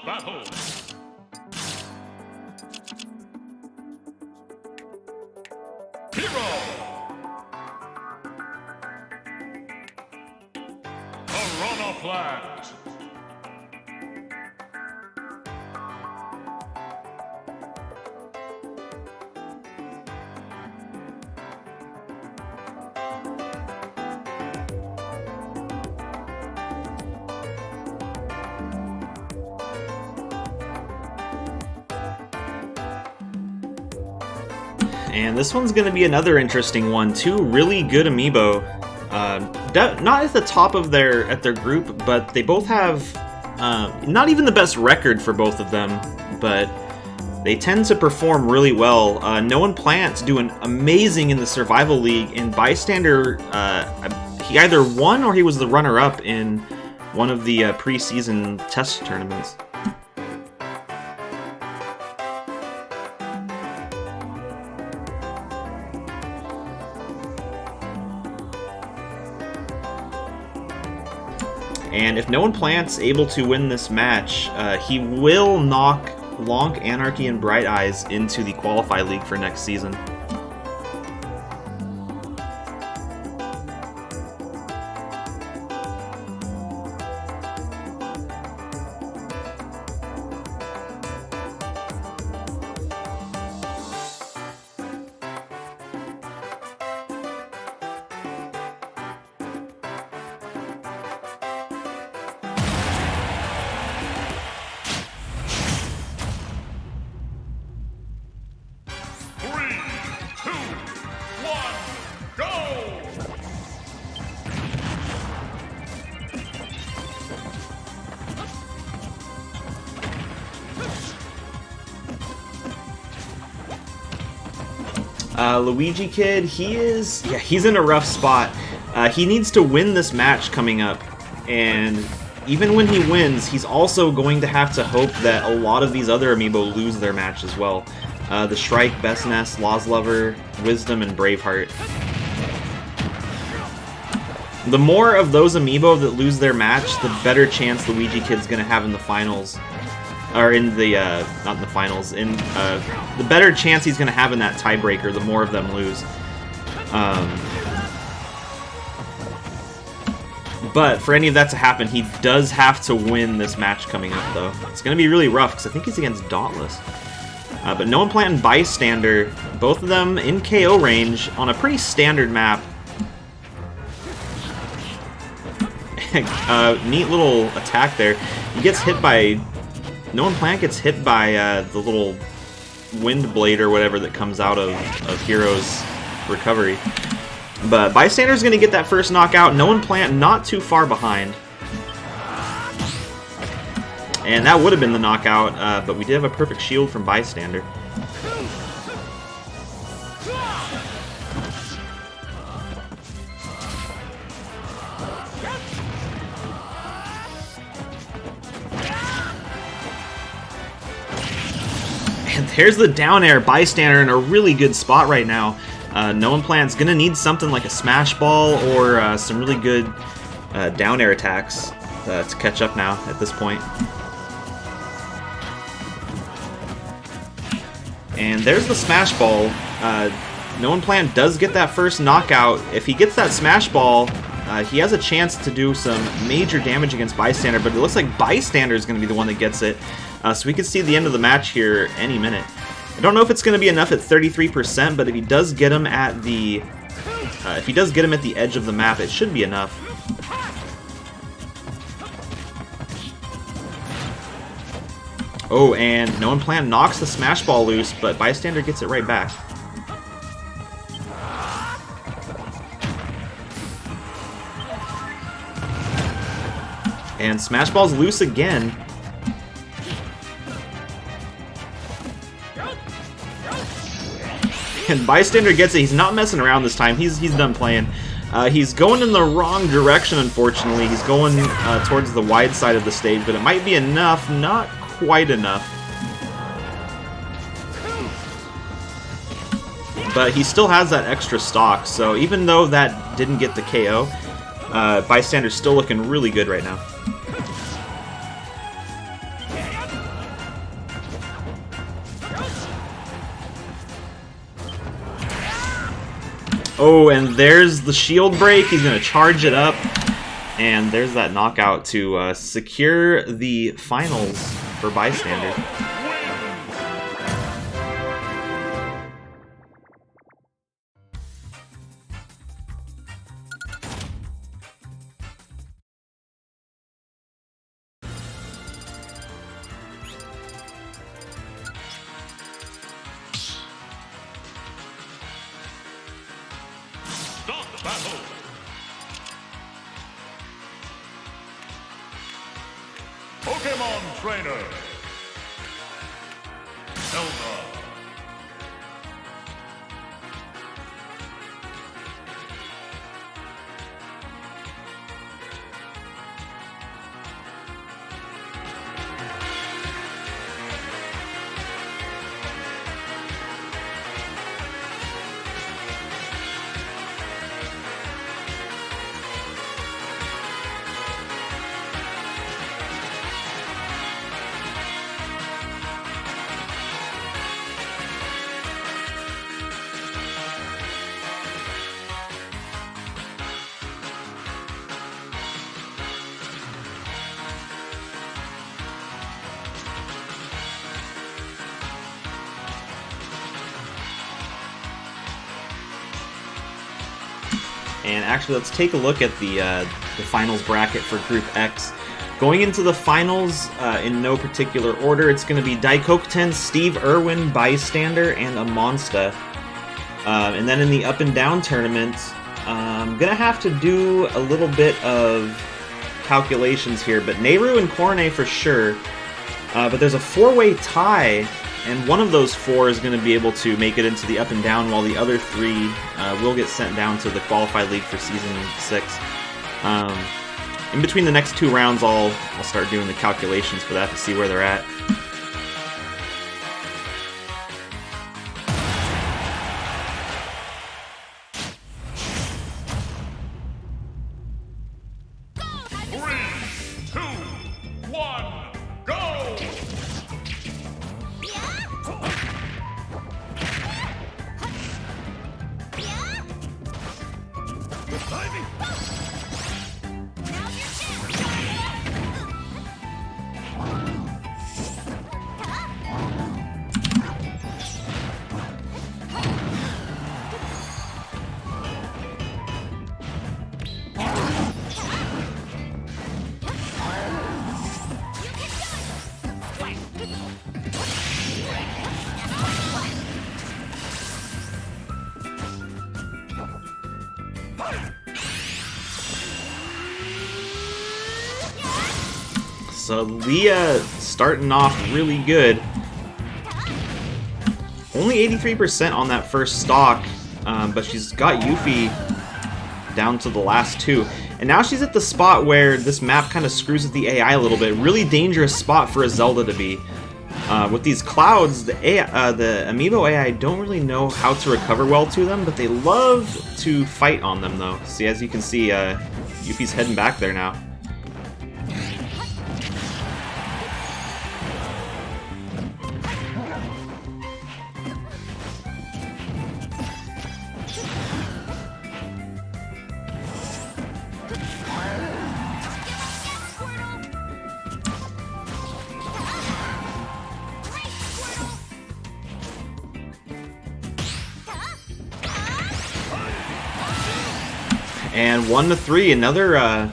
Battle. Hero. Piranha Plant. And this one's going to be another interesting one. 2 really good Amiibo. Not at the top of their group, but they both have not even the best record for both of them, but they tend to perform really well. Noah Plant's doing amazing in the Survival League, and Bystander, he either won or he was the runner-up in one of the preseason test tournaments. And if Noah Plant's able to win this match, he will knock Lonk, Anarchy, and Bright Eyes into the Qualify League for next season. Luigi Kid, he's in a rough spot. He needs to win this match coming up, and even when he wins, he's also going to have to hope that a lot of these other amiibo lose their match as well. The Shrike, Best Nest, Laws Lover, Wisdom, and Braveheart. The more of those amiibo that lose their match, the better chance Luigi Kid's going to have in the finals. Or in the, not in the finals, the better chance he's going to have in that tiebreaker, the more of them lose. But for any of that to happen, he does have to win this match coming up, though. It's going to be really rough, because I think he's against Dauntless. But No Implant and Bystander, both of them in KO range on a pretty standard map. Neat little attack there. He gets hit by... No Implant gets hit by the little wind blade or whatever that comes out of Hero's recovery. But Bystander's going to get that first knockout. No Implant not too far behind. And that would have been the knockout, but we did have a perfect shield from Bystander. And there's the down air. Bystander in a really good spot right now. No Implant's going to need something like a smash ball or some really good down air attacks to catch up now at this point. And there's the smash ball. No Implant does get that first knockout. If he gets that smash ball, he has a chance to do some major damage against Bystander, but it looks like Bystander is going to be the one that gets it. So we could see the end of the match here any minute. I don't know if it's going to be enough at 33%, but if he does get him at the edge of the map, it should be enough. Oh, and No Implant knocks the smash ball loose, but Bystander gets it right back. And smash ball's loose again. And Bystander gets it. He's not messing around this time. He's done playing. He's going in the wrong direction, unfortunately. He's going towards the wide side of the stage, but it might be enough. Not quite enough. But he still has that extra stock, so even though that didn't get the KO, Bystander's still looking really good right now. Oh, and there's the shield break. He's going to charge it up. And there's that knockout to secure the finals for Bystander. Start the battle. Pokemon Trainer. Zelda. And actually, let's take a look at the finals bracket for Group X. Going into the finals, in no particular order, it's going to be Daikokuten, Steve Irwin, Bystander, and Amonsta. And then in the Up and Down tournament, I'm going to have to do a little bit of calculations here, but Nehru and Cornet for sure. But there's a four-way tie, and one of those 4 is going to be able to make it into the up and down, while the other 3 will get sent down to the qualified league for season 6. In between the next 2 rounds, I'll start doing the calculations for that to see where they're at. So Leah starting off really good. Only 83% on that first stock, but she's got Yuffie down to the last 2. And now she's at the spot where this map kind of screws with the AI a little bit. Really dangerous spot for a Zelda to be. With these clouds, the Amiibo AI don't really know how to recover well to them, but they love to fight on them though. See, as you can see, Yuffie's heading back there now. And 1-3, another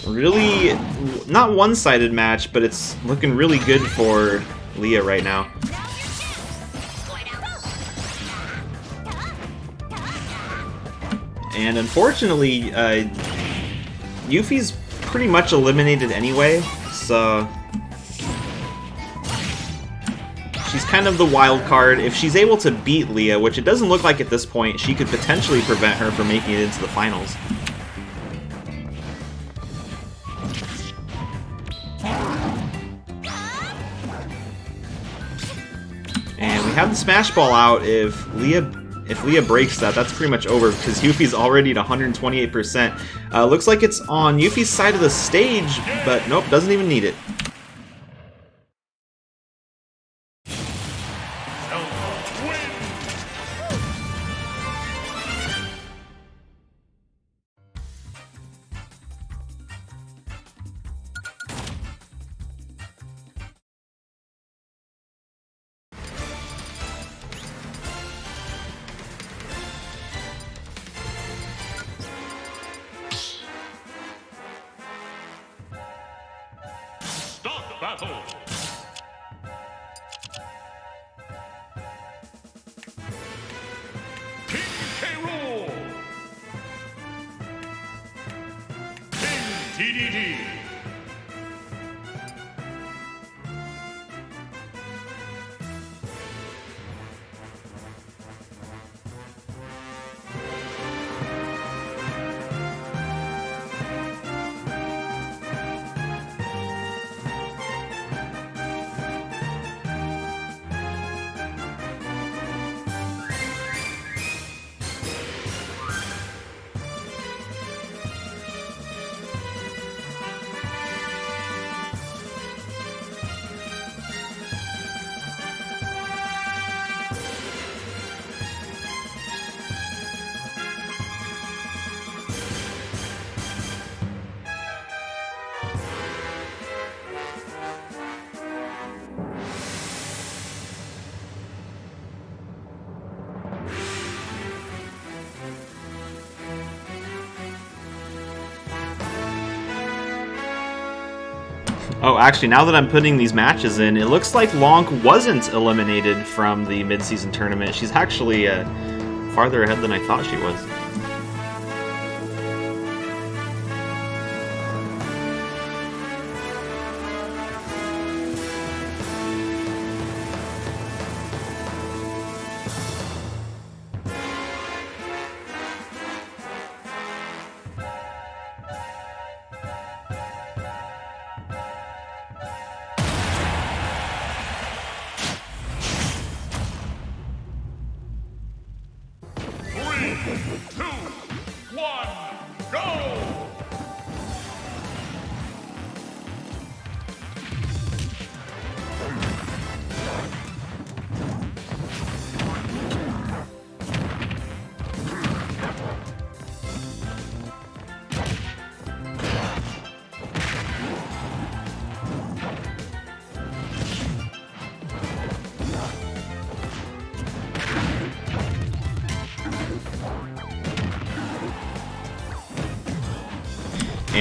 really not one-sided match, but it's looking really good for Leah right now. And unfortunately, Yuffie's pretty much eliminated anyway, so she's kind of the wild card. If she's able to beat Leah, which it doesn't look like at this point, she could potentially prevent her from making it into the finals. And we have the Smash Ball out. If Leah breaks that, that's pretty much over because Yuffie's already at 128%. Looks like it's on Yuffie's side of the stage, but nope, doesn't even need it. Battle. King K. Rool. King TDD. Oh, actually, now that I'm putting these matches in, it looks like Lonk wasn't eliminated from the mid-season tournament. She's actually farther ahead than I thought she was.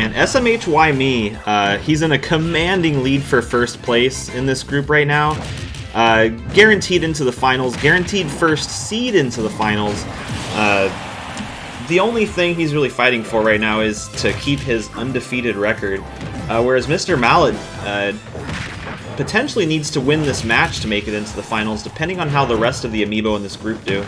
And SMHY Me, he's in a commanding lead for first place in this group right now. Guaranteed into the finals, guaranteed first seed into the finals. The only thing he's really fighting for right now is to keep his undefeated record, whereas Mr. Mallet potentially needs to win this match to make it into the finals, depending on how the rest of the Amiibo in this group do.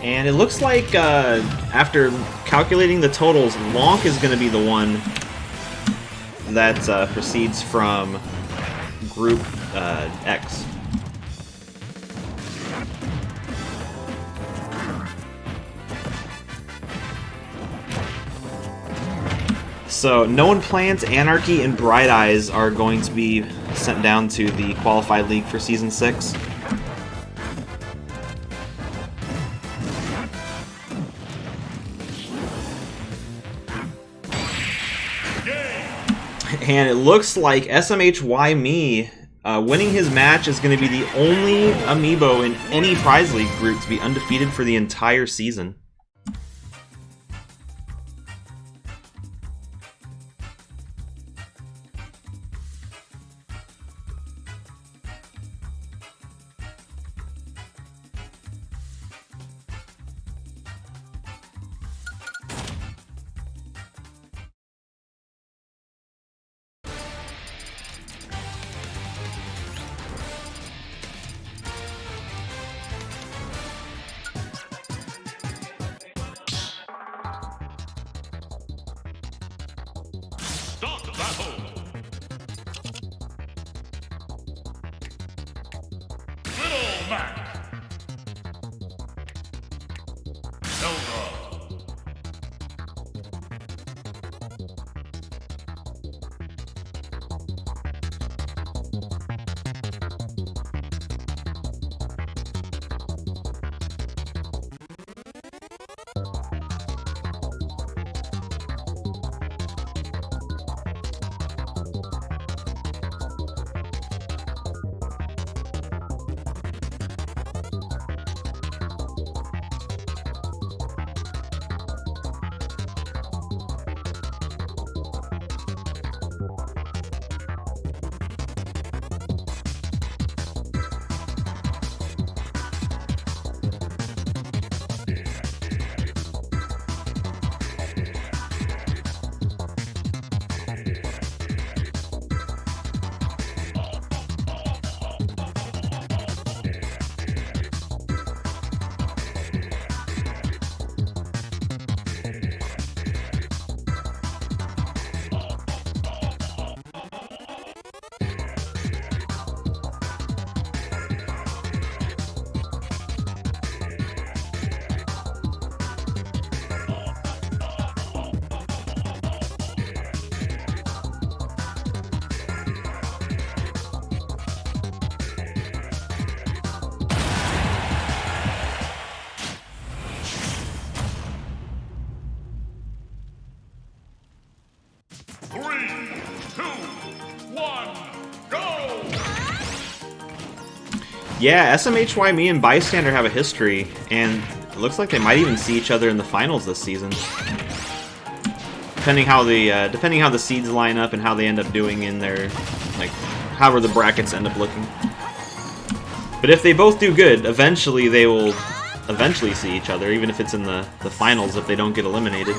And it looks like, after calculating the totals, Lonk is going to be the one that proceeds from Group X. So, No One Plans, Anarchy, and Bright Eyes are going to be sent down to the Qualified League for Season 6. And it looks like SMHY Me winning his match is going to be the only Amiibo in any Prize League group to be undefeated for the entire season. Start the battle. Little Mac. Nova. Yeah, SMHY, me, and Bystander have a history, and it looks like they might even see each other in the finals this season. Depending how the seeds line up and how they end up doing in their, like, however the brackets end up looking. But if they both do good, eventually they will see each other, even if it's in the finals if they don't get eliminated.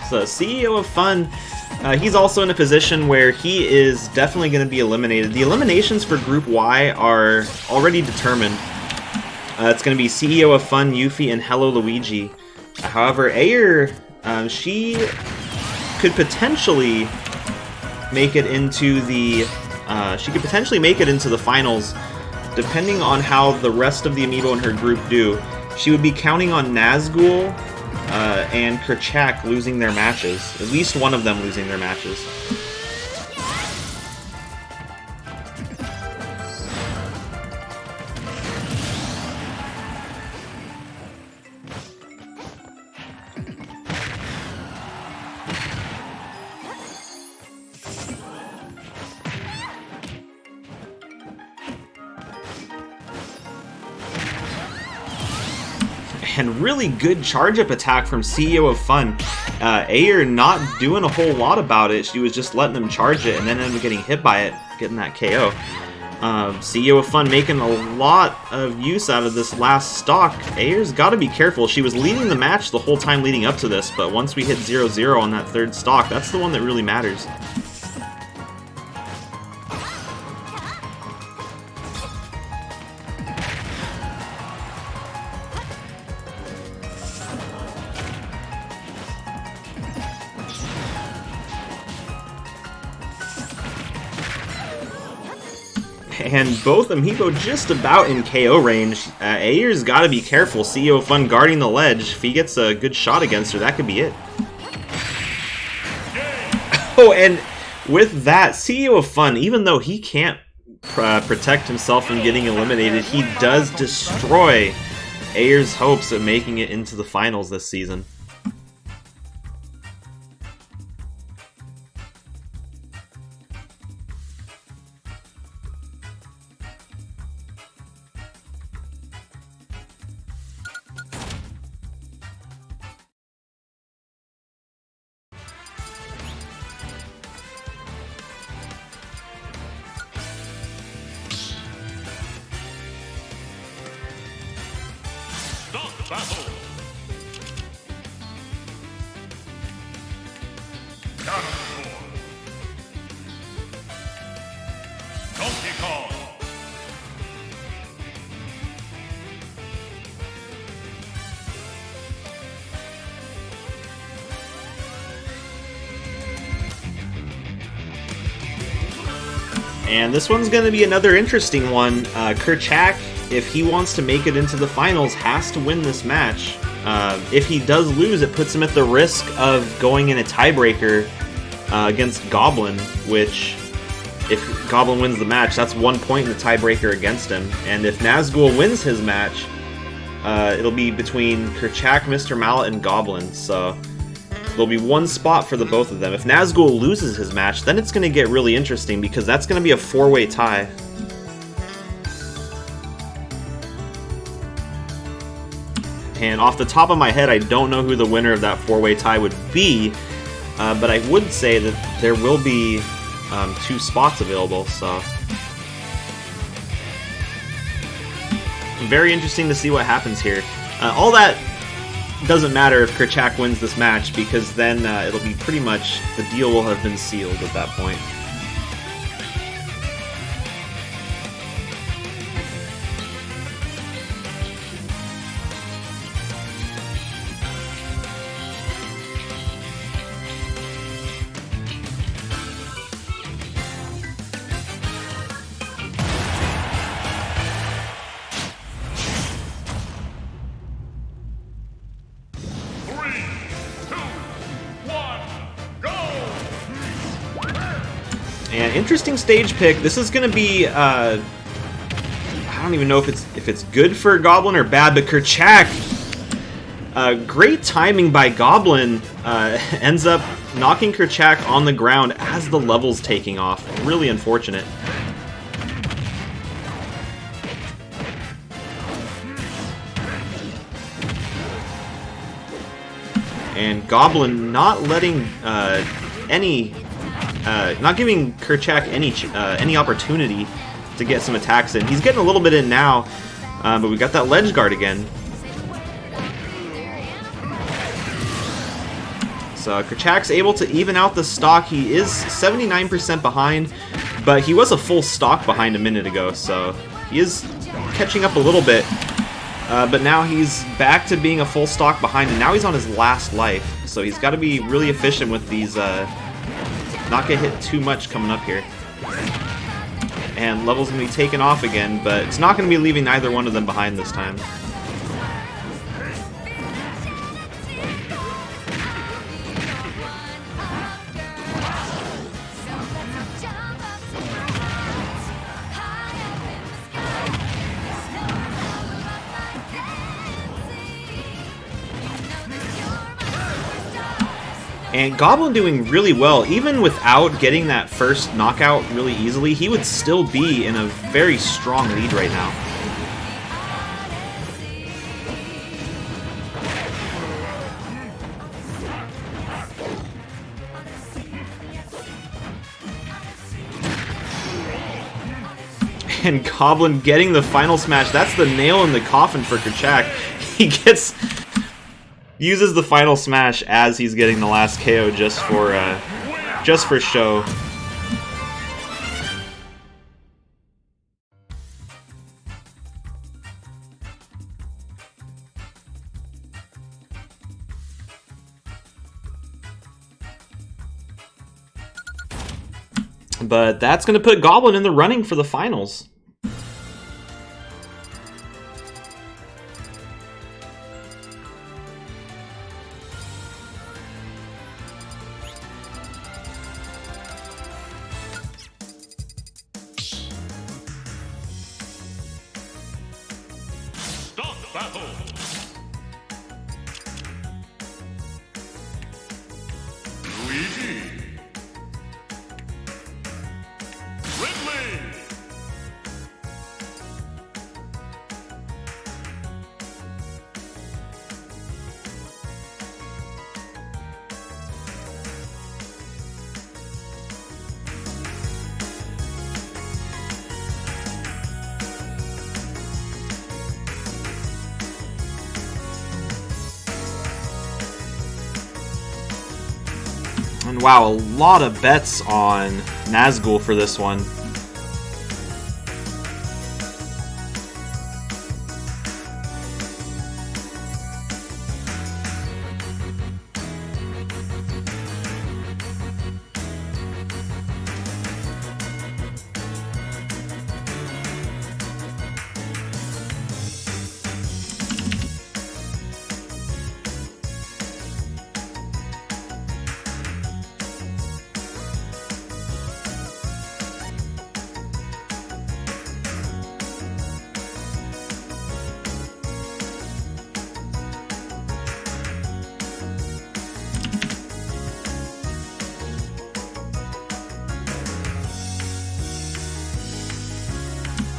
So CEO of Fun, he's also in a position where he is definitely going to be eliminated. The eliminations for Group Y are already determined. It's going to be CEO of Fun, Yuffie, and Hello Luigi. However, Ayer, she could potentially make it into the finals, depending on how the rest of the Amiibo in her group do. She would be counting on Nazgul and Kerchak losing their matches. At least one of them losing their matches. And really good charge-up attack from CEO of Fun. Ayer not doing a whole lot about it. She was just letting him charge it and then ended up getting hit by it, getting that KO. CEO of Fun making a lot of use out of this last stock. Ayer's got to be careful. She was leading the match the whole time leading up to this, but once we hit 0-0 on that third stock, that's the one that really matters. And both Amiibo just about in KO range. Ayer's got to be careful. CEO of Fun guarding the ledge. If he gets a good shot against her, that could be it. Oh, and with that, CEO of Fun, even though he can't protect himself from getting eliminated, he does destroy Ayer's hopes of making it into the finals this season. Stop battle. Counter score. Donkey Kong. And this one's going to be another interesting one. Kerchak, if he wants to make it into the finals, has to win this match. If he does lose, it puts him at the risk of going in a tiebreaker against Goblin, which, if Goblin wins the match, that's 1 point in the tiebreaker against him. And if Nazgul wins his match, it'll be between Kerchak, Mr. Mallet, and Goblin, so there'll be one spot for the both of them. If Nazgul loses his match, then it's going to get really interesting, because that's going to be a four-way tie. And off the top of my head, I don't know who the winner of that four-way tie would be, but I would say that there will be 2 spots available, so very interesting to see what happens here. All that doesn't matter if Kerchak wins this match, because then it'll be pretty much, the deal will have been sealed at that point. And interesting stage pick. This is going to be, I don't even know if it's good for Goblin or bad, but Kerchak Great timing by Goblin. Ends up knocking Kerchak on the ground as the level's taking off. Really unfortunate. And Goblin not letting not giving Kerchak any opportunity to get some attacks in. He's getting a little bit in now, but we got that ledge guard again. So Kerchak's able to even out the stock. He is 79% behind, but he was a full stock behind a minute ago, so he is catching up a little bit. But now he's back to being a full stock behind, and now he's on his last life. So he's got to be really efficient with these, not get hit too much coming up here. And level's going to be taken off again, but it's not going to be leaving either one of them behind this time. And Goblin doing really well. Even without getting that first knockout really easily, he would still be in a very strong lead right now. And Goblin getting the final smash. That's the nail in the coffin for Kerchak. He uses the final smash as he's getting the last KO just for show. But that's going to put Goblin in the running for the finals. Battle. Luigi. Ridley. And wow, a lot of bets on Nazgul for this one.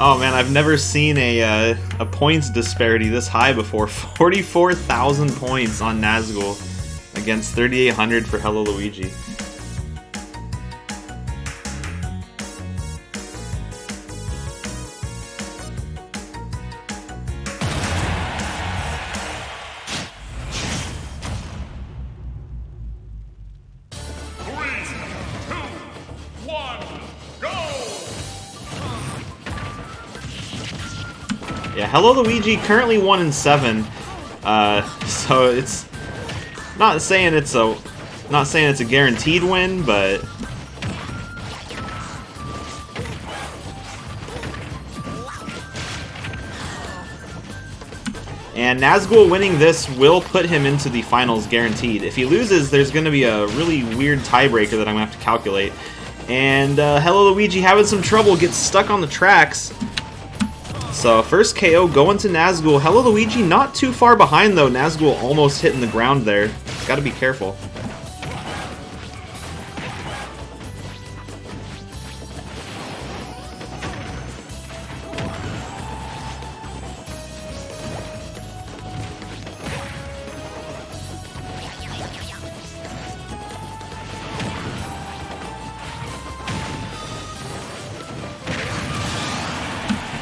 Oh man, I've never seen a points disparity this high before. 44,000 points on Nazgul against 3,800 for Hello Luigi. Yeah, Hello Luigi currently 1-7, so it's not saying it's a guaranteed win, but and Nazgul winning this will put him into the finals guaranteed. If he loses, there's going to be a really weird tiebreaker that I'm going to have to calculate. And Hello Luigi having some trouble, gets stuck on the tracks. So first KO going to Nazgul. Hello Luigi not too far behind though. Nazgul almost hitting the ground there. Gotta be careful.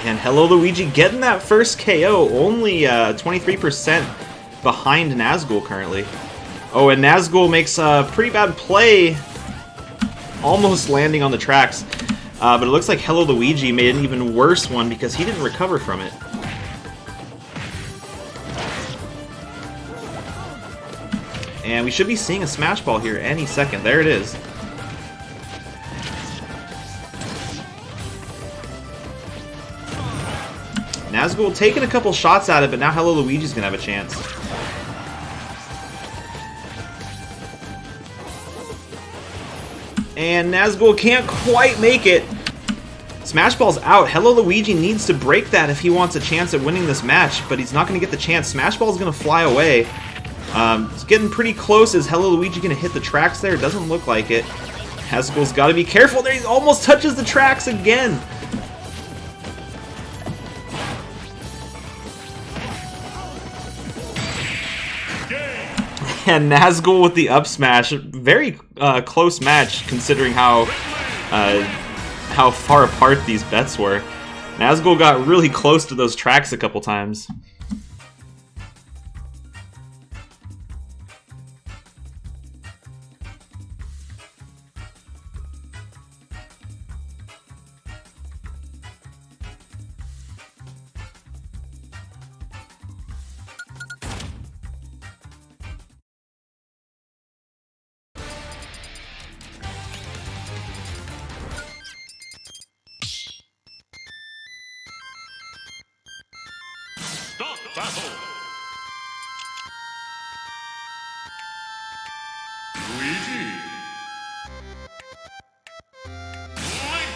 And hello Luigi getting that first KO, only 23% behind Nazgul currently. Oh, and Nazgul makes a pretty bad play, almost landing on the tracks. But it looks like hello Luigi made an even worse one because he didn't recover from it. And we should be seeing a smash ball here any second. There it is. Nazgul taking a couple shots at it, but now hello Luigi's gonna have a chance. And Nazgul can't quite make it. Smash Ball's out. Hello Luigi needs to break that if he wants a chance at winning this match, but he's not gonna get the chance. Smash Ball's gonna fly away. It's getting pretty close. Is hello Luigi gonna hit the tracks there? Doesn't look like it. Nazgul's gotta be careful there. He almost touches the tracks again. And Nazgul with the up smash. Very close match considering how far apart these bets were. Nazgul got really close to those tracks a couple times. Stop battle. Luigi. Link.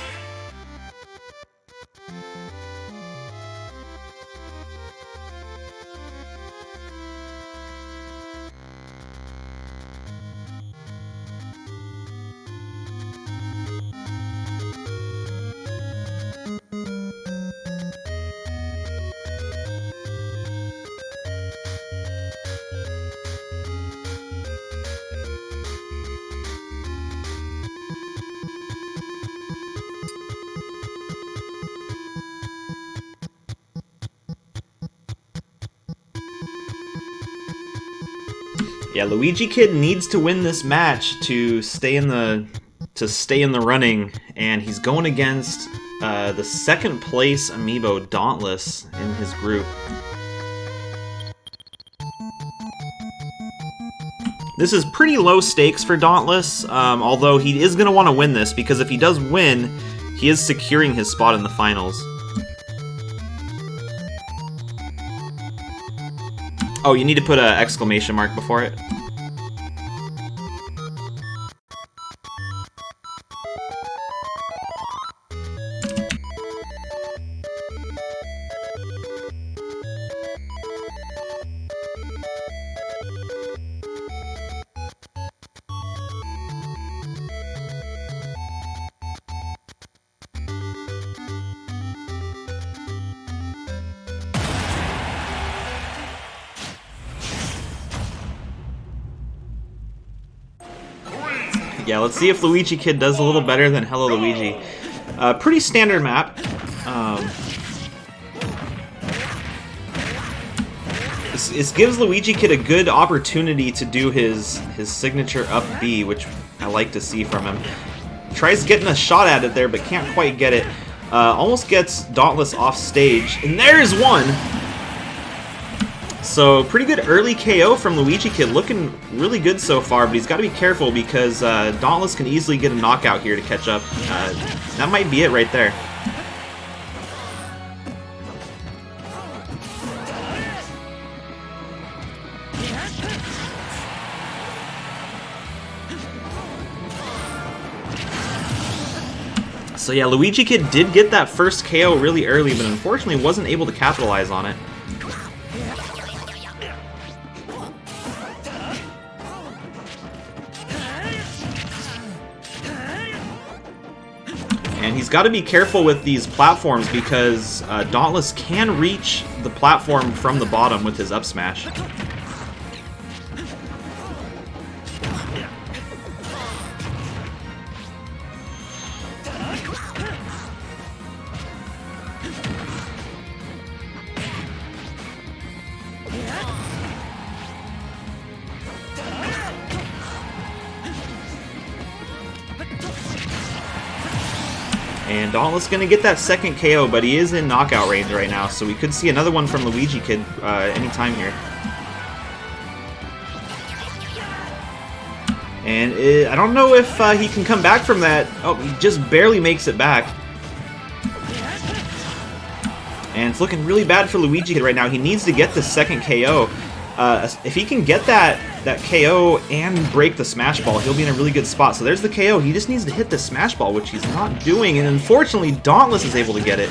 Yeah, Luigi Kid needs to win this match to stay in the running, and he's going against the second place Amiibo Dauntless in his group. This is pretty low stakes for Dauntless, although he is going to want to win this because if he does win, he is securing his spot in the finals. Oh, you need to put an exclamation mark before it. Yeah, let's see if Luigi Kid does a little better than Hello Luigi. Pretty standard map. This gives Luigi Kid a good opportunity to do his signature up B, which I like to see from him. Tries getting a shot at it there, but can't quite get it. Almost gets Dauntless off stage, and there's one! So, pretty good early KO from Luigi Kid, looking really good so far, but he's got to be careful because Dauntless can easily get a knockout here to catch up. That might be it right there. So yeah, Luigi Kid did get that first KO really early, but unfortunately wasn't able to capitalize on it. And he's got to be careful with these platforms because Dauntless can reach the platform from the bottom with his up smash. And Dauntless gonna get that second KO, but he is in knockout range right now, so we could see another one from Luigi Kid anytime here. And I don't know if he can come back from that. Oh, he just barely makes it back. And it's looking really bad for Luigi Kid right now. He needs to get the second KO. If he can get that KO and break the Smash Ball, he'll be in a really good spot. So there's the KO. He just needs to hit the Smash Ball, which he's not doing. And unfortunately, Dauntless is able to get it.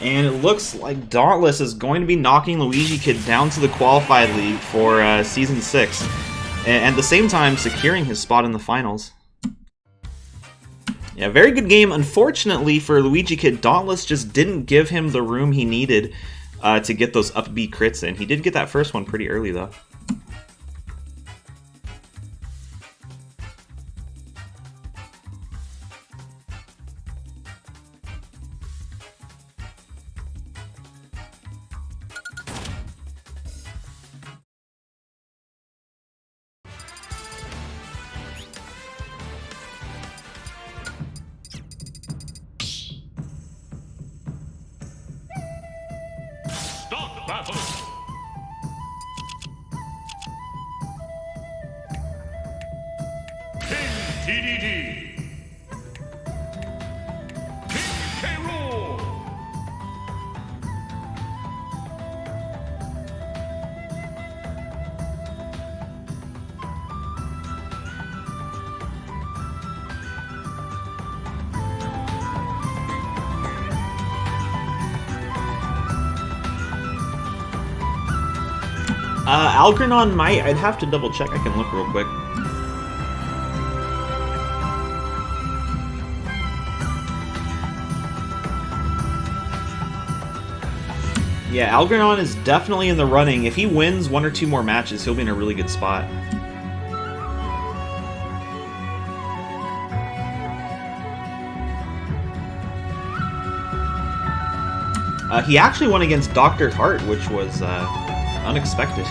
And it looks like Dauntless is going to be knocking Luigi Kid down to the Qualified League for Season 6. And at the same time, securing his spot in the finals. Yeah, very good game. Unfortunately for Luigi Kid, Dauntless just didn't give him the room he needed to get those up B crits in. He did get that first one pretty early, though. Stop battle. King TDD. King K. Rool. Algernon might. I'd have to double check. I can look real quick. Yeah, Algernon is definitely in the running. If he wins one or two more matches, he'll be in a really good spot. He actually won against Dr. Hart, which was unexpected.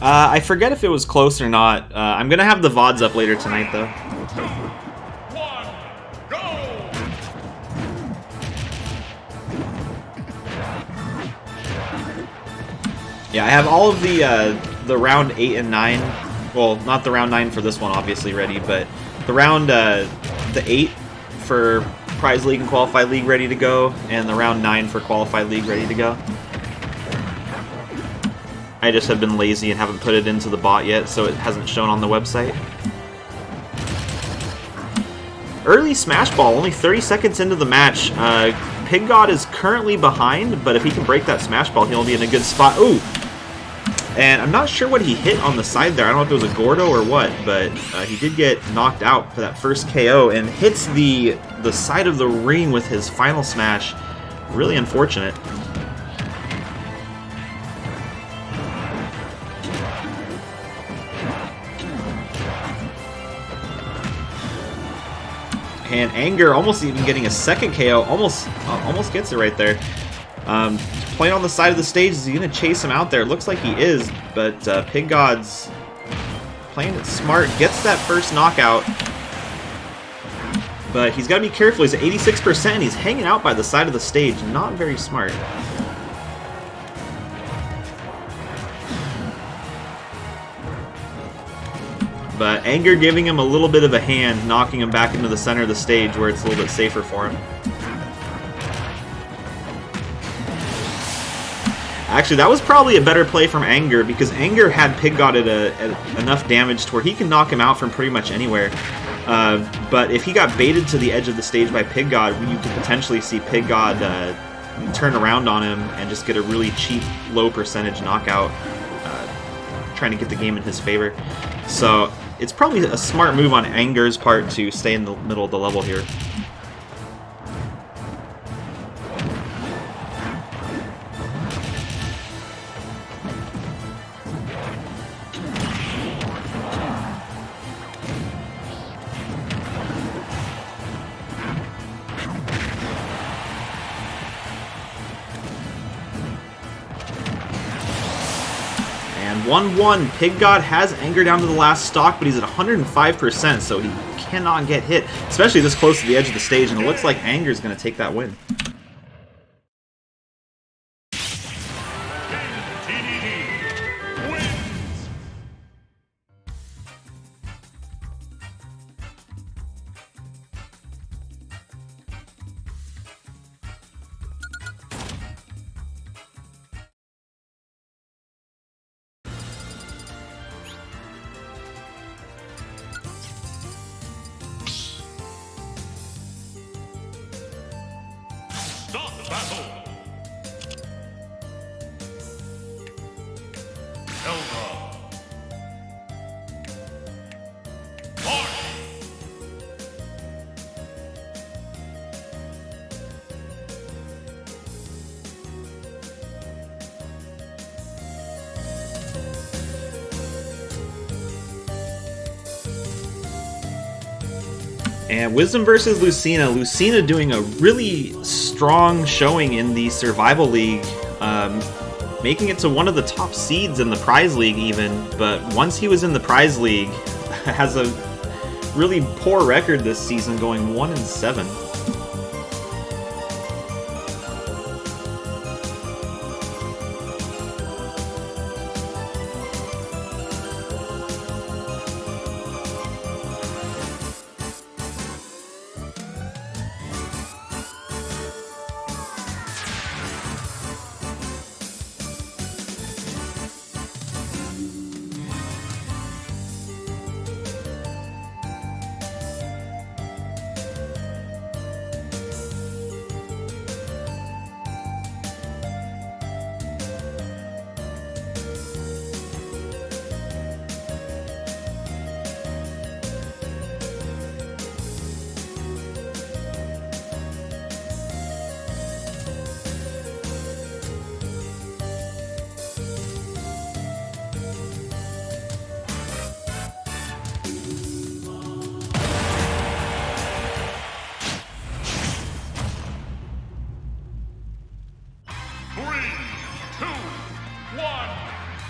I forget if it was close or not. I'm gonna have the VODs up later tonight, though. 2, 1, go! Yeah, I have all of the round 8 and 9. Well, not the round 9 for this one, obviously, ready, but the round the 8 for Prize League and Qualified League ready to go, and the round 9 for Qualified League ready to go. I just have been lazy and haven't put it into the bot yet, so it hasn't shown on the website. Early Smash Ball, only 30 seconds into the match. Pig God is currently behind, but if he can break that Smash Ball, he'll be in a good spot. Ooh! And I'm not sure what he hit on the side there. I don't know if it was a Gordo or what, but he did get knocked out for that first KO and hits the side of the ring with his final smash. Really unfortunate. And Anger almost even getting a second KO. Almost gets it right there. Playing on the side of the stage. Is he going to chase him out there? It looks like he is, but Pig God's playing it smart. Gets that first knockout. But he's got to be careful. He's at 86%. He's hanging out by the side of the stage. Not very smart. But Anger giving him a little bit of a hand, knocking him back into the center of the stage where it's a little bit safer for him. Actually, that was probably a better play from Anger, because Anger had Pig God at enough damage to where he can knock him out from pretty much anywhere. But if he got baited to the edge of the stage by Pig God, you could potentially see Pig God turn around on him and just get a really cheap, low percentage knockout, trying to get the game in his favor. So it's probably a smart move on Anger's part to stay in the middle of the level here. And 1-1, Pig God has Anger down to the last stock, but he's at 105%, so he cannot get hit, especially this close to the edge of the stage, and it looks like Anger's going to take that win. TDD wins. Start the battle. Elva. March. And Wisdom versus Lucina. Lucina doing a really strong showing in the Survival League, making it to one of the top seeds in the Prize League even, but once he was in the Prize League, has a really poor record this season, going 1-7.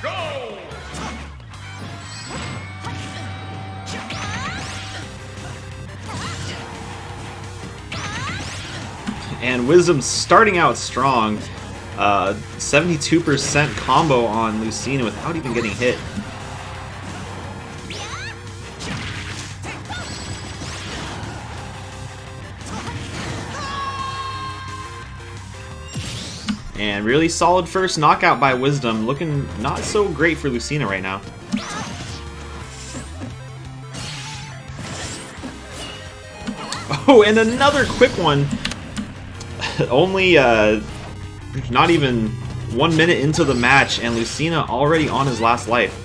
Go! And Wisdom's starting out strong. 72% combo on Lucina without even getting hit. And really solid first knockout by Wisdom. Looking not so great for Lucina right now. Oh, and another quick one. Only not even 1 minute into the match, and Lucina already on his last life.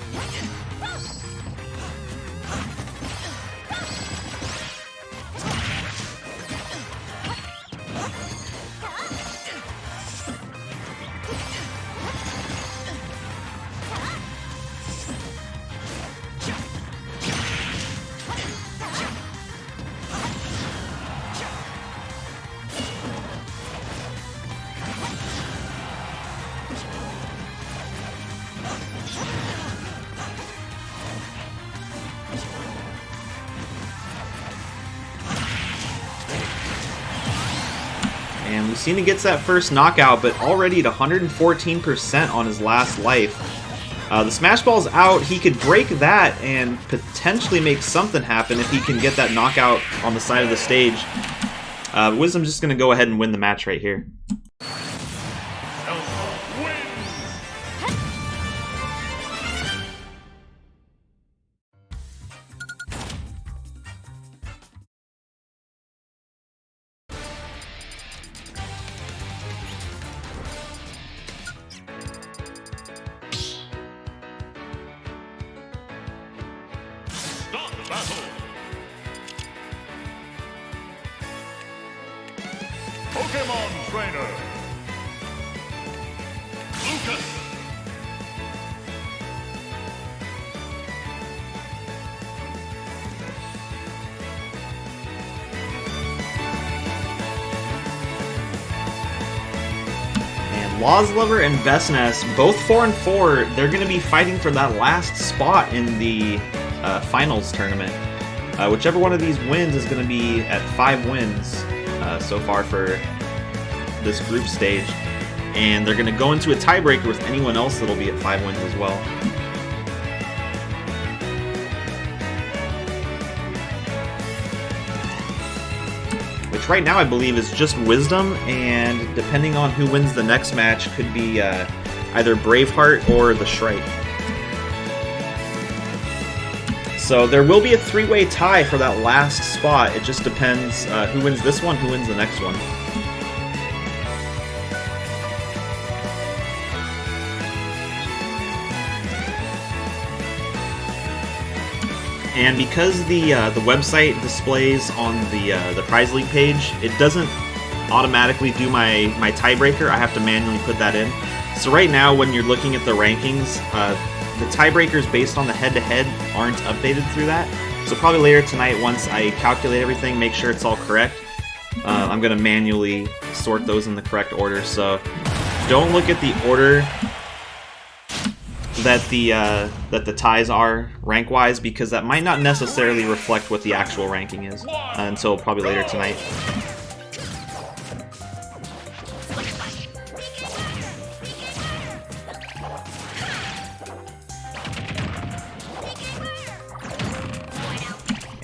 And Lucina gets that first knockout, but already at 114% on his last life. The Smash Ball's out. He could break that and potentially make something happen if he can get that knockout on the side of the stage. Wisdom's just going to go ahead and win the match right here. Start the battle. Pokemon Trainer. Lucas. And Lawslover and Vestness, both 4-4, they're going to be fighting for that last spot in the finals tournament. Whichever one of these wins is going to be at 5 wins so far for this group stage. And they're going to go into a tiebreaker with anyone else that'll be at 5 wins as well. Which right now I believe is just Wisdom, and depending on who wins the next match could be either Braveheart or the Shrike. So there will be a 3-way tie for that last spot. It just depends who wins this one, who wins the next one. And because the website displays on the prize league page, it doesn't automatically do my tiebreaker. I have to manually put that in. So right now, when you're looking at the rankings, the tiebreakers based on the head-to-head aren't updated through that. So probably later tonight, once I calculate everything, make sure it's all correct, I'm going to manually sort those in the correct order. So don't look at the order that the ties are rank-wise, because that might not necessarily reflect what the actual ranking is until probably later tonight.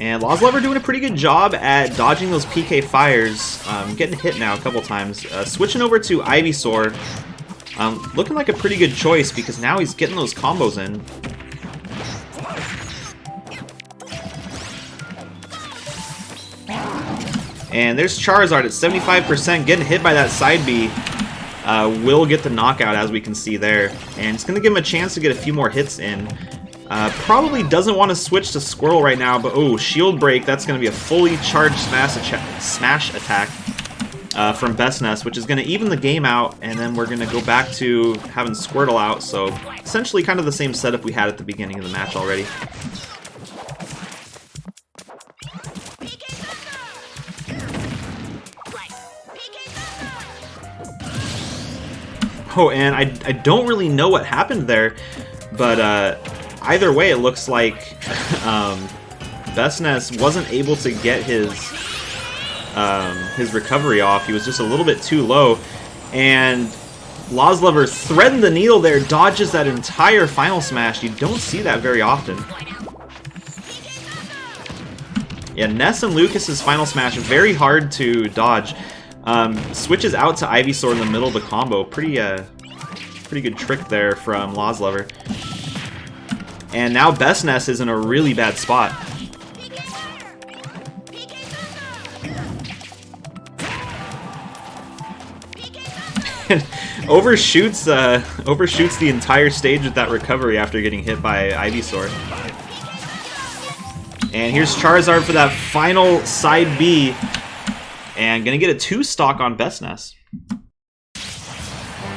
And Lawslover doing a pretty good job at dodging those PK fires, getting hit now a couple times. Switching over to Ivysaur, looking like a pretty good choice because now he's getting those combos in. And there's Charizard at 75%, getting hit by that side B. Will get the knockout, as we can see there. And it's going to give him a chance to get a few more hits in. Probably doesn't want to switch to Squirrel right now, but oh, Shield Break, that's going to be a fully charged smash attack from Vestness, which is going to even the game out, and then we're going to go back to having Squirtle out, so essentially kind of the same setup we had at the beginning of the match already. Oh, and I don't really know what happened there, but either way, it looks like Vestness wasn't able to get his recovery off. He was just a little bit too low, and Lawslover threading the needle there, dodges that entire final smash. You don't see that very often. Yeah, Ness and Lucas's final smash, very hard to dodge. Switches out to Ivysaur in the middle of the combo. Pretty good trick there from Lawslover. And now Vestness is in a really bad spot. overshoots the entire stage with that recovery after getting hit by Ivysaur. And here's Charizard for that final side B. And gonna get a 2-stock on Vestness.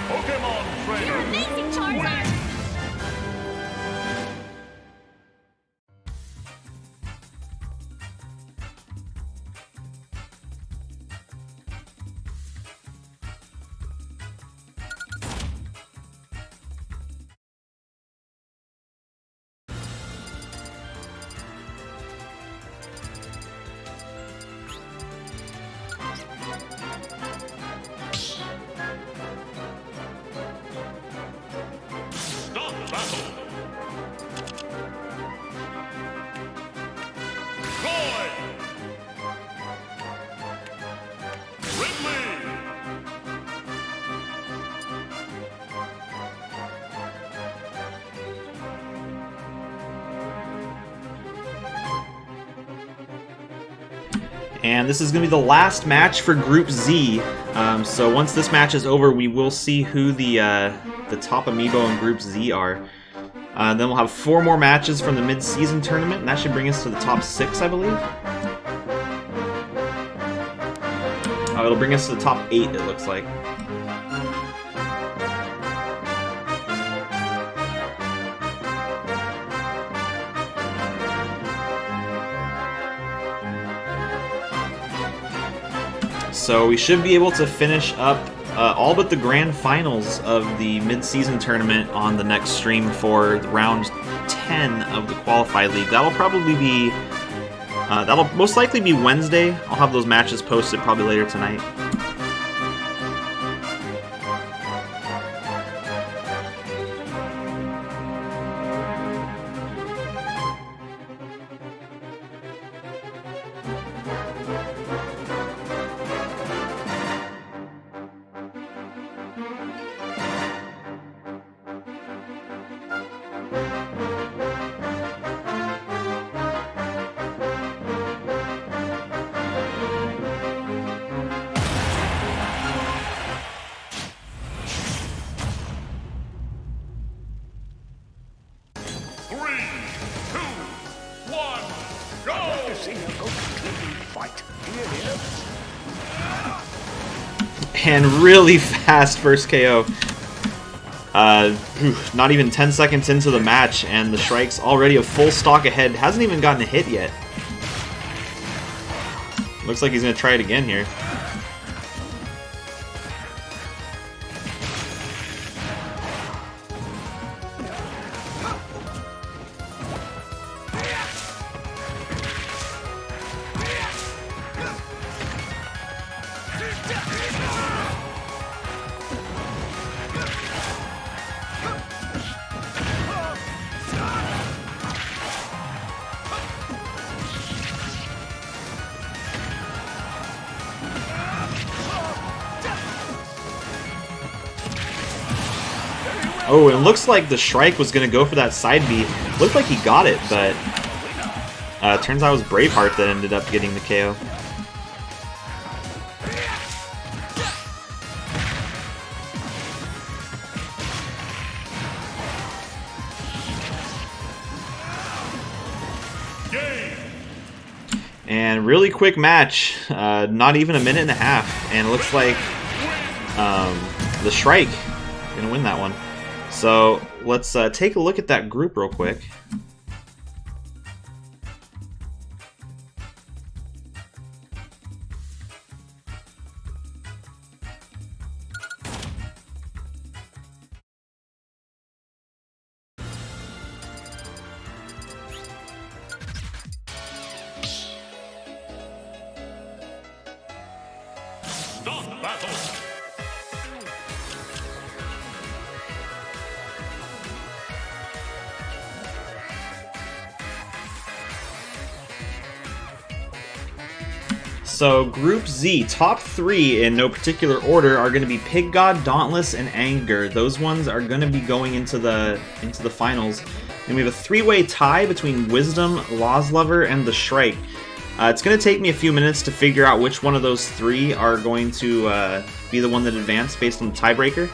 Pokemon Trainer. Amazing, Charizard! battle. Roy. Ridley. And this is going to be the last match for Group Z. So once this match is over, we will see who the top Amiibo in Group Z are. Then we'll have 4 more matches from the mid-season tournament, and that should bring us to the top 6, I believe. It'll bring us to the top 8, it looks like. So we should be able to finish up all but the grand finals of the mid-season tournament on the next stream for round 10 of the qualified league. That'll probably be, that'll most likely be Wednesday. I'll have those matches posted probably later tonight. And really fast first KO. Not even 10 seconds into the match, and the Shrike's already a full stock ahead. Hasn't even gotten a hit yet. Looks like he's going to try it again here. Oh, it looks like the Shrike was going to go for that side B. Looked like he got it, but turns out it was Braveheart that ended up getting the KO. And really quick match, not even a minute and a half, and it looks like the Shrike is going to win that one. So let's take a look at that group real quick. Start battle. So Group Z, top 3 in no particular order are going to be Pig God, Dauntless, and Anger. Those ones are going to be going into the finals. And we have a 3-way tie between Wisdom, Laws Lover, and the Shrike. It's going to take me a few minutes to figure out which one of those 3 are going to be the one that advanced based on the tiebreaker.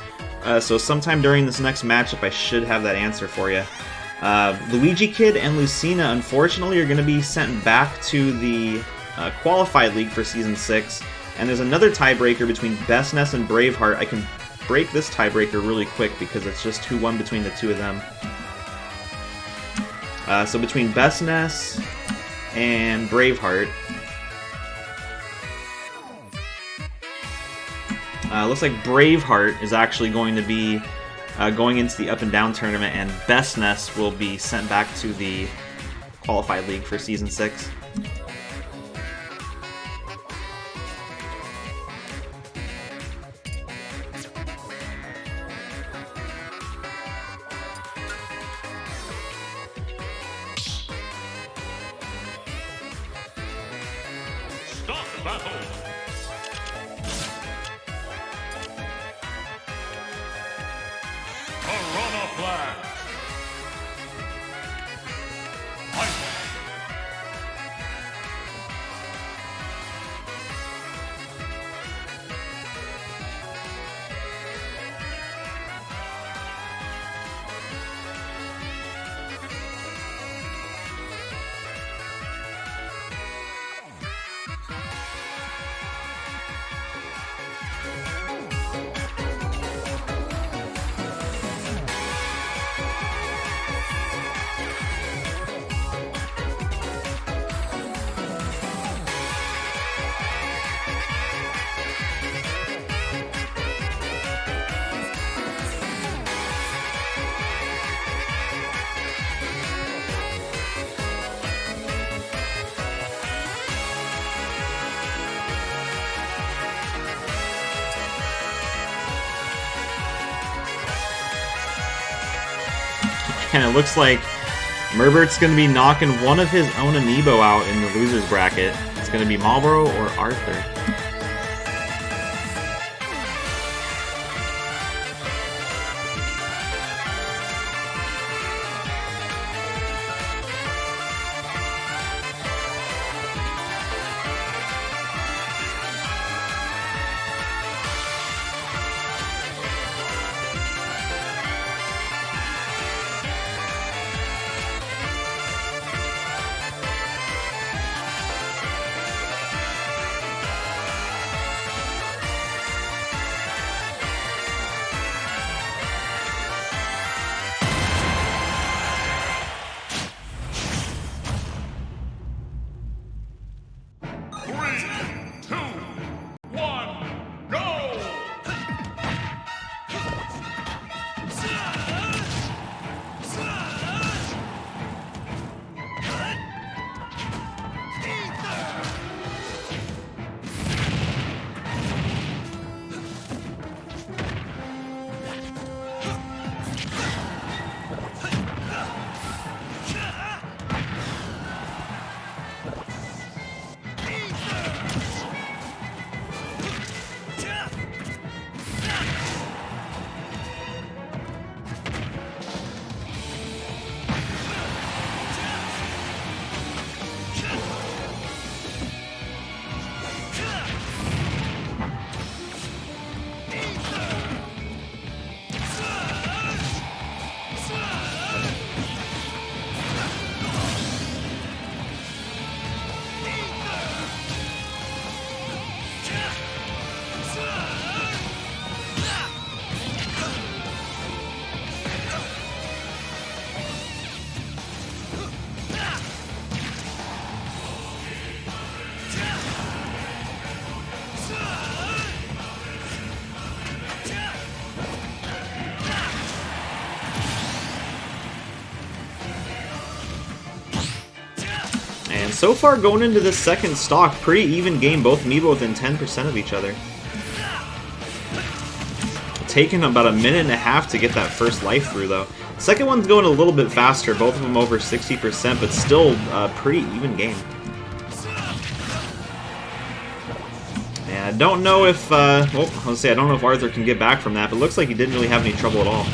So sometime during this next matchup, I should have that answer for you. Luigi Kid and Lucina, unfortunately, are going to be sent back to the qualified league for Season 6. And there's another tiebreaker between Bestness and Braveheart. I can break this tiebreaker really quick because it's just who won between the 2 of them. So between Bestness and Braveheart, looks like Braveheart is actually going to be going into the Up and Down tournament, and Bestness will be sent back to the qualified league for Season 6. battle. Piranha Plant. Fight. And it looks like Merbert's going to be knocking one of his own Amiibo out in the loser's bracket. It's going to be Marlboro or Arthur. And so far, going into this second stock, pretty even game. Both Amiibo within 10% of each other. Taking about a minute and a half to get that first life through, though. Second one's going a little bit faster, both of them over 60%, but still a pretty even game. And I don't know if, well, I was say I don't know if Arthur can get back from that, but it looks like he didn't really have any trouble at all.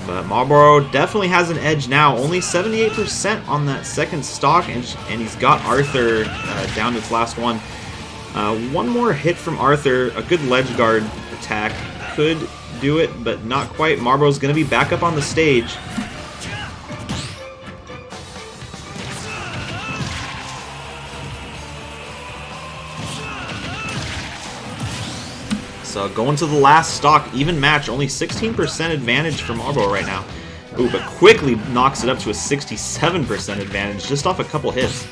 But Marlboro definitely has an edge now, only 78% on that second stock, and he's got Arthur down to his last one. One more hit from Arthur, a good ledge guard attack could do it, but not quite. Marlboro's going to be back up on the stage. So going to the last stock, even match, only 16% advantage for Marlboro right now. Ooh, but quickly knocks it up to a 67% advantage just off a couple hits.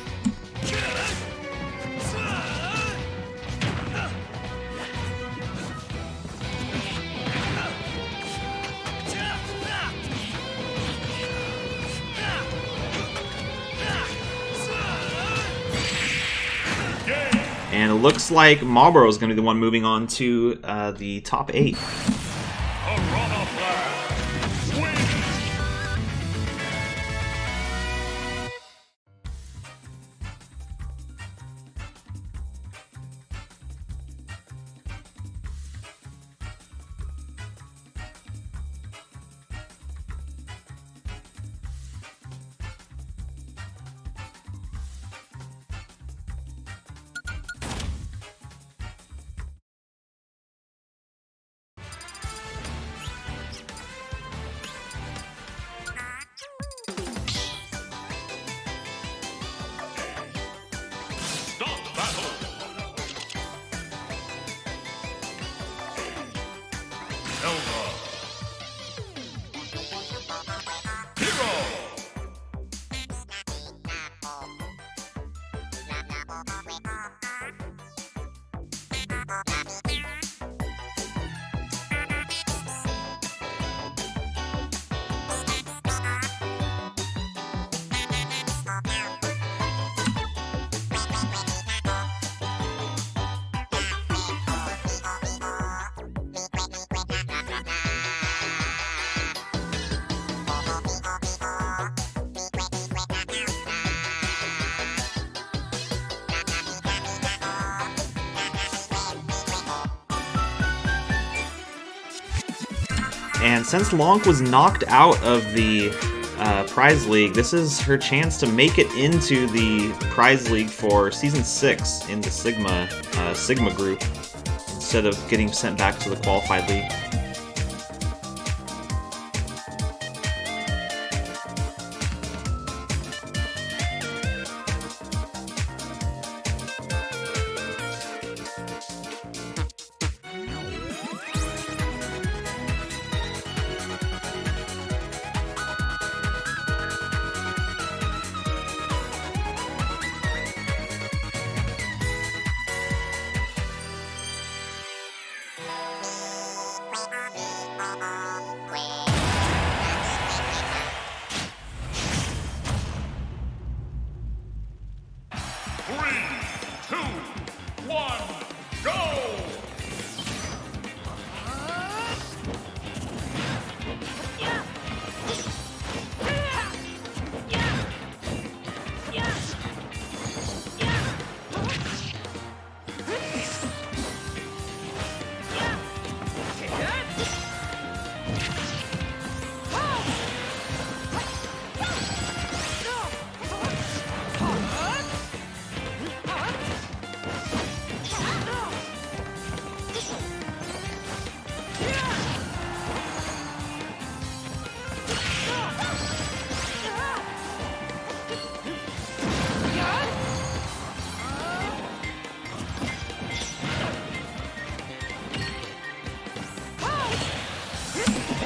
And it looks like Marlboro is going to be the one moving on to the top 8. Nova. Hero. And since Lonk was knocked out of the Prize League, this is her chance to make it into the Prize League for Season 6 in the Sigma group, instead of getting sent back to the Qualified League.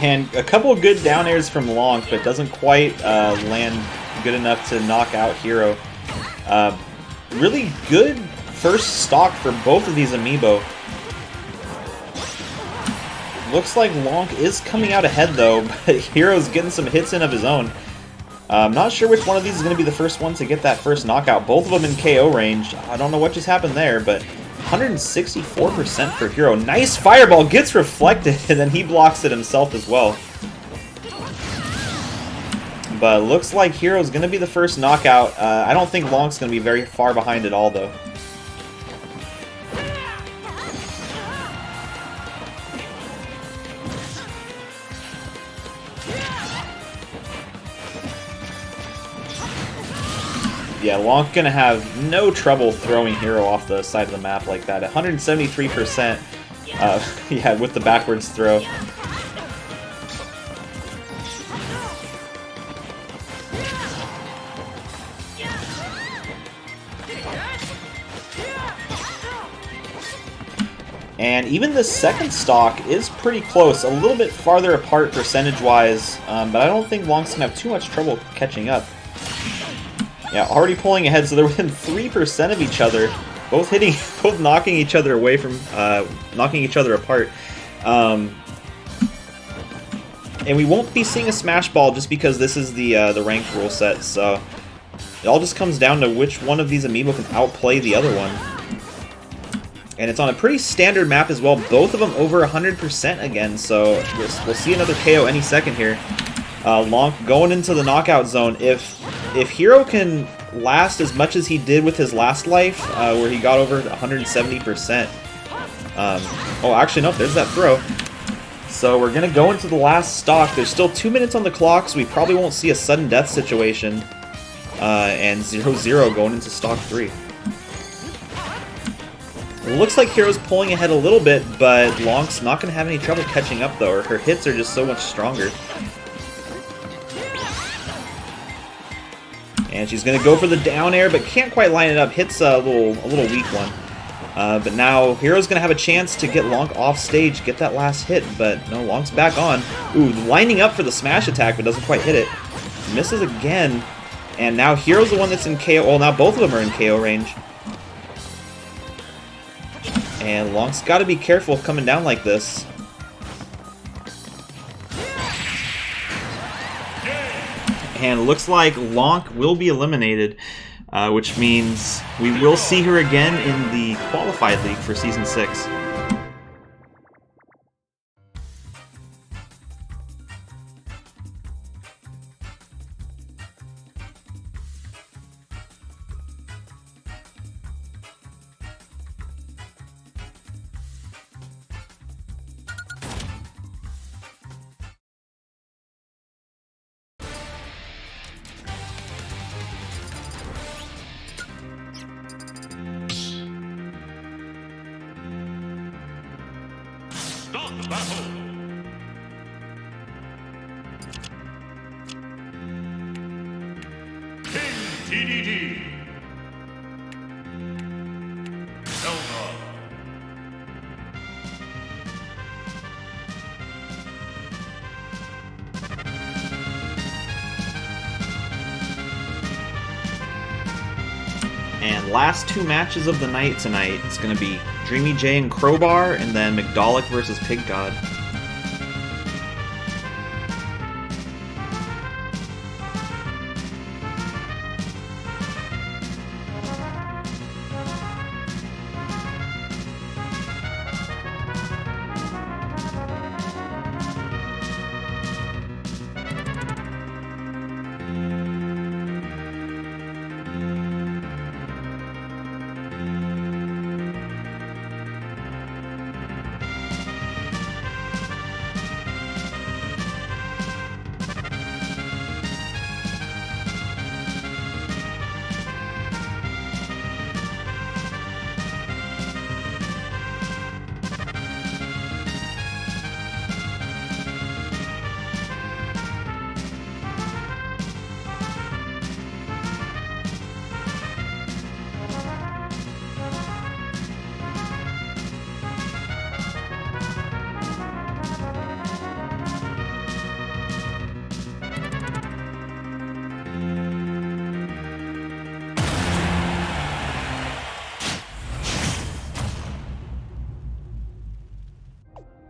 And a couple of good down airs from Lonk, but doesn't quite land good enough to knock out Hero. Really good first stock for both of these Amiibo. Looks like Lonk is coming out ahead though, but Hero's getting some hits in of his own. I'm not sure which one of these is going to be the first one to get that first knockout. Both of them in KO range. I don't know what just happened there, but 164% for Hero. Nice fireball, gets reflected, and then he blocks it himself as well. But looks like Hero's going to be the first knockout. I don't think Lonk's going to be very far behind at all, though. Yeah, Lonk gonna have no trouble throwing Hero off the side of the map like that. 173%, yeah, with the backwards throw. And even the second stock is pretty close, a little bit farther apart percentage-wise, but I don't think Lonk's gonna have too much trouble catching up. Yeah, already pulling ahead, so they're within 3% of each other, both knocking each other away from, knocking each other apart. And we won't be seeing a Smash Ball just because this is the ranked rule set, so it all just comes down to which one of these Amiibo can outplay the other one. And it's on a pretty standard map as well, both of them over 100% again, so we'll see another KO any second here. Lonk going into the knockout zone. If Hero can last as much as he did with his last life, where he got over 170%. Oh, actually, no, there's that throw. So we're going to go into the last stock. There's still 2 minutes on the clock, so we probably won't see a sudden death situation. And 0-0 going into stock 3. It looks like Hero's pulling ahead a little bit, but Lonk's not going to have any trouble catching up, though. Her hits are just so much stronger. And she's going to go for the down air, but can't quite line it up. Hits a little weak one. But now Hero's going to have a chance to get Lonk off stage, get that last hit, but no, Lonk's back on. Ooh, lining up for the smash attack, but doesn't quite hit it. Misses again, and now Hero's the one that's in KO. Well, now both of them are in KO range. And Lonk's got to be careful coming down like this. And it looks like Lonk will be eliminated, which means we will see her again in the Qualified League for Season 6. Start the battle! King TDD. Zelda. And last two matches of the night tonight, it's going to be Dreamy J and Crowbar, and then McDollick versus Pig God.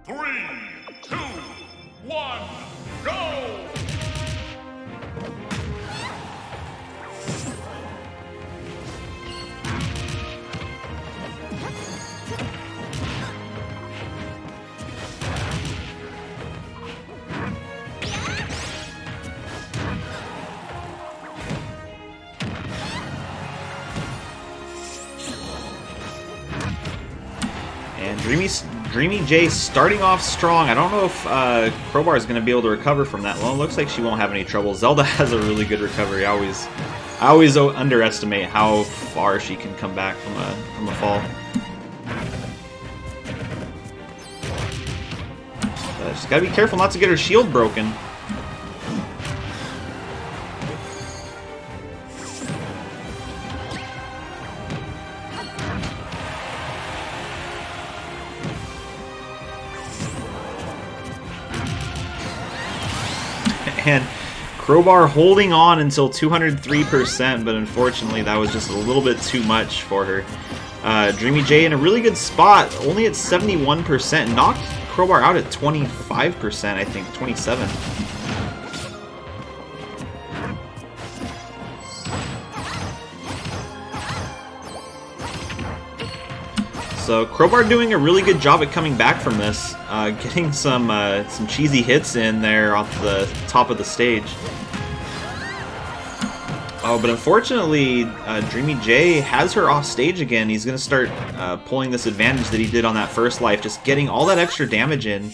Three, two, one, go! And Dreamy J starting off strong. I don't know if Crowbar is going to be able to recover from that. Well, it looks like she won't have any trouble. Zelda has a really good recovery. I always underestimate how far she can come back from a fall. But she's got to be careful not to get her shield broken. And Crowbar holding on until 203%, but unfortunately that was just a little bit too much for her. Dreamy J in a really good spot, only at 71%, knocked Crowbar out at 25%, I think, 27. So Crowbar doing a really good job at coming back from this, getting some cheesy hits in there off the top of the stage. Oh, but unfortunately, Dreamy J has her off stage again. He's going to start pulling this advantage that he did on that first life, just getting all that extra damage in,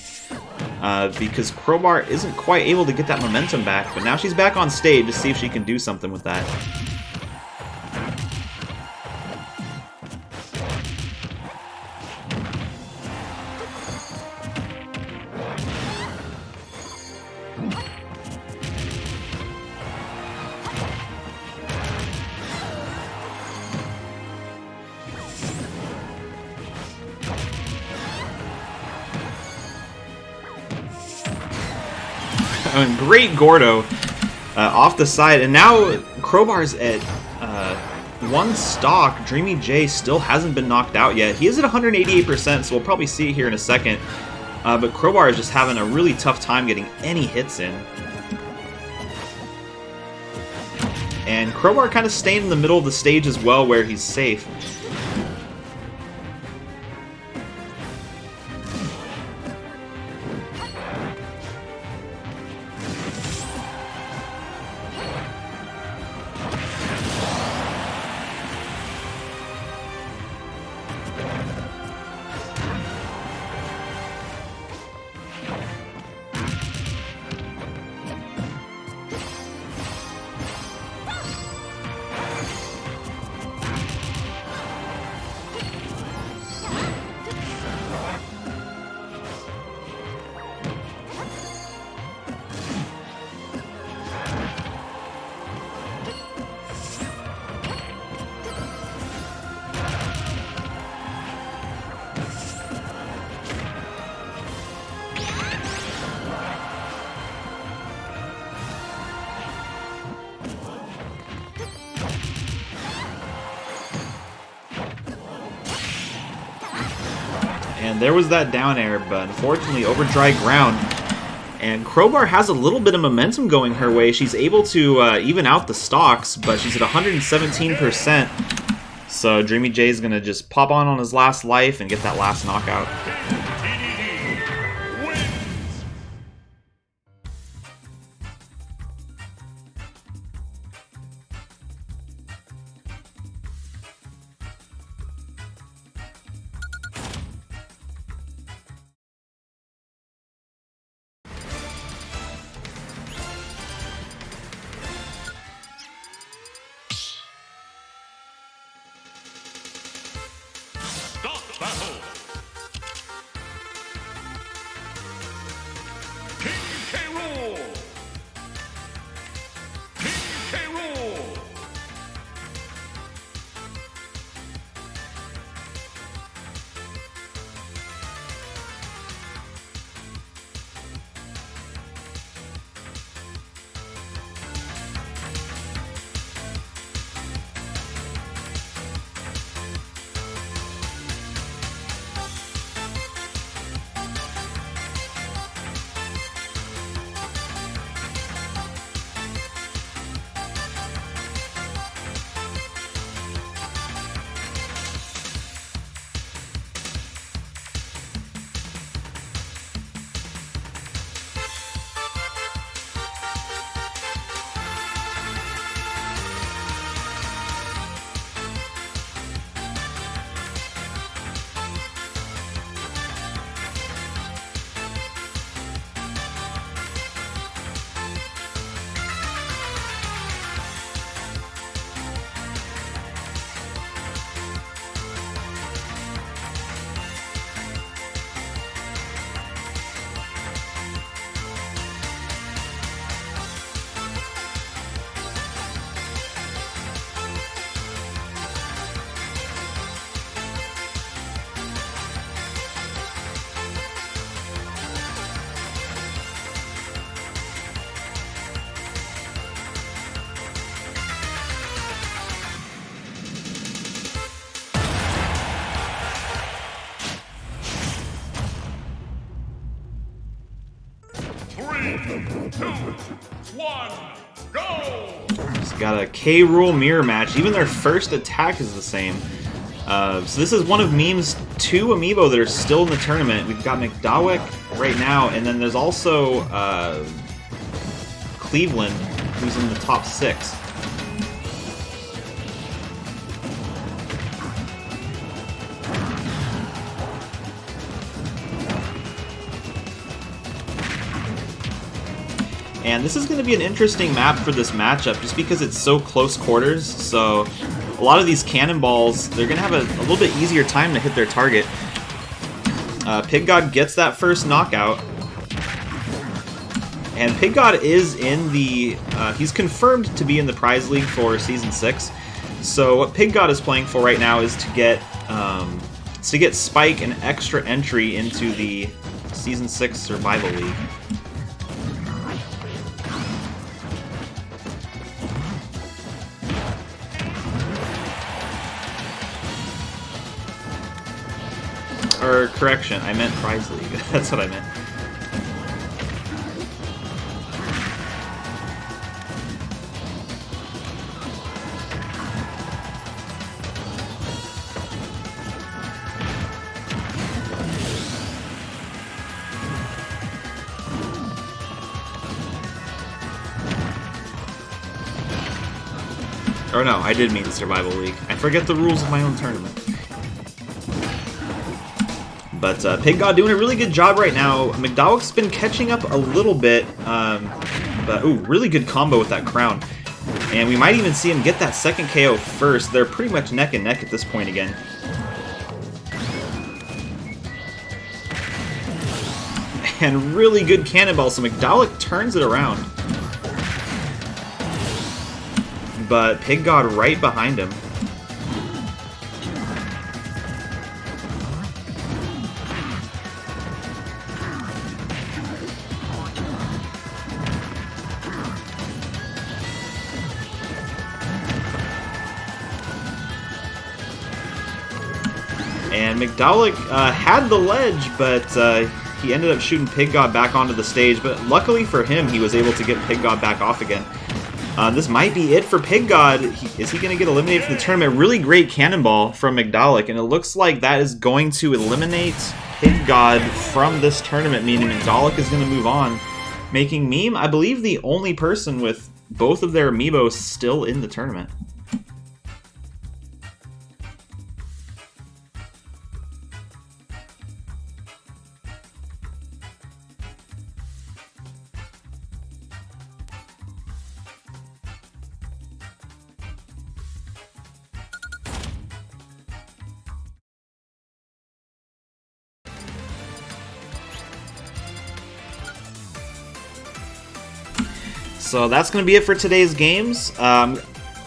because Crowbar isn't quite able to get that momentum back. But now she's back on stage to see if she can do something with that. great Gordo off the side, and now Crowbar's at one stock. Dreamy J still hasn't been knocked out yet. He is at 188%, so we'll probably see it here in a second. But Crowbar is just having a really tough time getting any hits in. And Crowbar kind of staying in the middle of the stage as well, where he's safe. And there was that down air, but unfortunately over dry ground. And Crowbar has a little bit of momentum going her way. She's able to even out the stocks, but she's at 117%. So Dreamy J is going to just pop on his last life and get that last knockout. Stop battle! King K. Rool! King K. Rool! Three, two, one, go! Just got a K. Rool mirror match. Even their first attack is the same. So this is one of Meme's 2 Amiibo that are still in the tournament. We've got McDowell right now, and then there's also Cleveland, who's in the top 6. And this is going to be an interesting map for this matchup just because it's so close quarters. So a lot of these cannonballs, they're going to have a little bit easier time to hit their target. Pig God gets that first knockout. And Pig God is in the... he's confirmed to be in the prize league for Season 6. So what Pig God is playing for right now is to get Spike an extra entry into the Season 6 Survival League. or correction, I meant Prize League. That's what I meant. Or no, I did mean the Survival League. I forget the rules of my own tournament. But Pig God doing a really good job right now. McDowell's been catching up a little bit. But, ooh, really good combo with that crown. And we might even see him get that second KO first. They're pretty much neck and neck at this point again. And really good cannonball, so McDowell turns it around. But Pig God right behind him. And McDowell had the ledge, but he ended up shooting Pig God back onto the stage. But luckily for him, he was able to get Pig God back off again. This might be it for Pig God. Is he going to get eliminated from the tournament? Really great cannonball from McDowell, and it looks like that is going to eliminate Pig God from this tournament, meaning McDowell is going to move on, making Meme, I believe, the only person with both of their Amiibos still in the tournament. So that's going to be it for today's games. I'm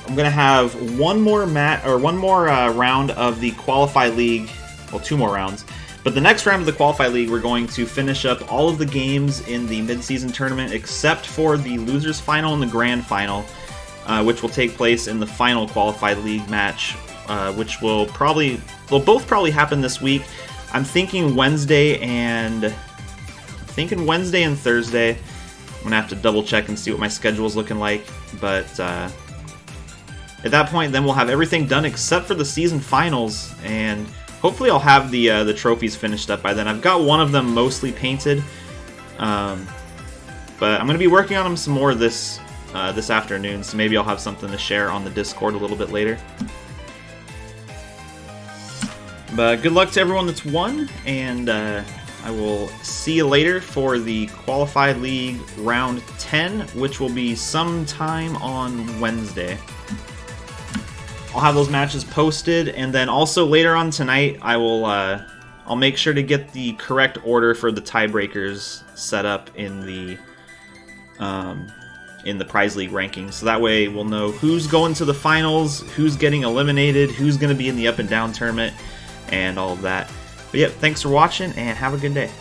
going to have one more round of the Qualify League. Well, 2 more rounds. But the next round of the Qualify League, we're going to finish up all of the games in the mid-season tournament, except for the Losers Final and the Grand Final, which will take place in the final Qualify League match, which will both probably happen this week. I'm thinking Wednesday and Thursday. I'm going to have to double check and see what my schedule is looking like, but at that point, then we'll have everything done except for the season finals, and hopefully I'll have the trophies finished up by then. I've got one of them mostly painted, but I'm going to be working on them some more this afternoon, so maybe I'll have something to share on the Discord a little bit later. But good luck to everyone that's won, and I will see you later for the Qualified League Round 10, which will be sometime on Wednesday. I'll have those matches posted, and then also later on tonight, I'll make sure to get the correct order for the tiebreakers set up in the Prize League rankings. So that way we'll know who's going to the finals, who's getting eliminated, who's going to be in the up and down tournament, and all of that. But yeah, thanks for watching, and have a good day.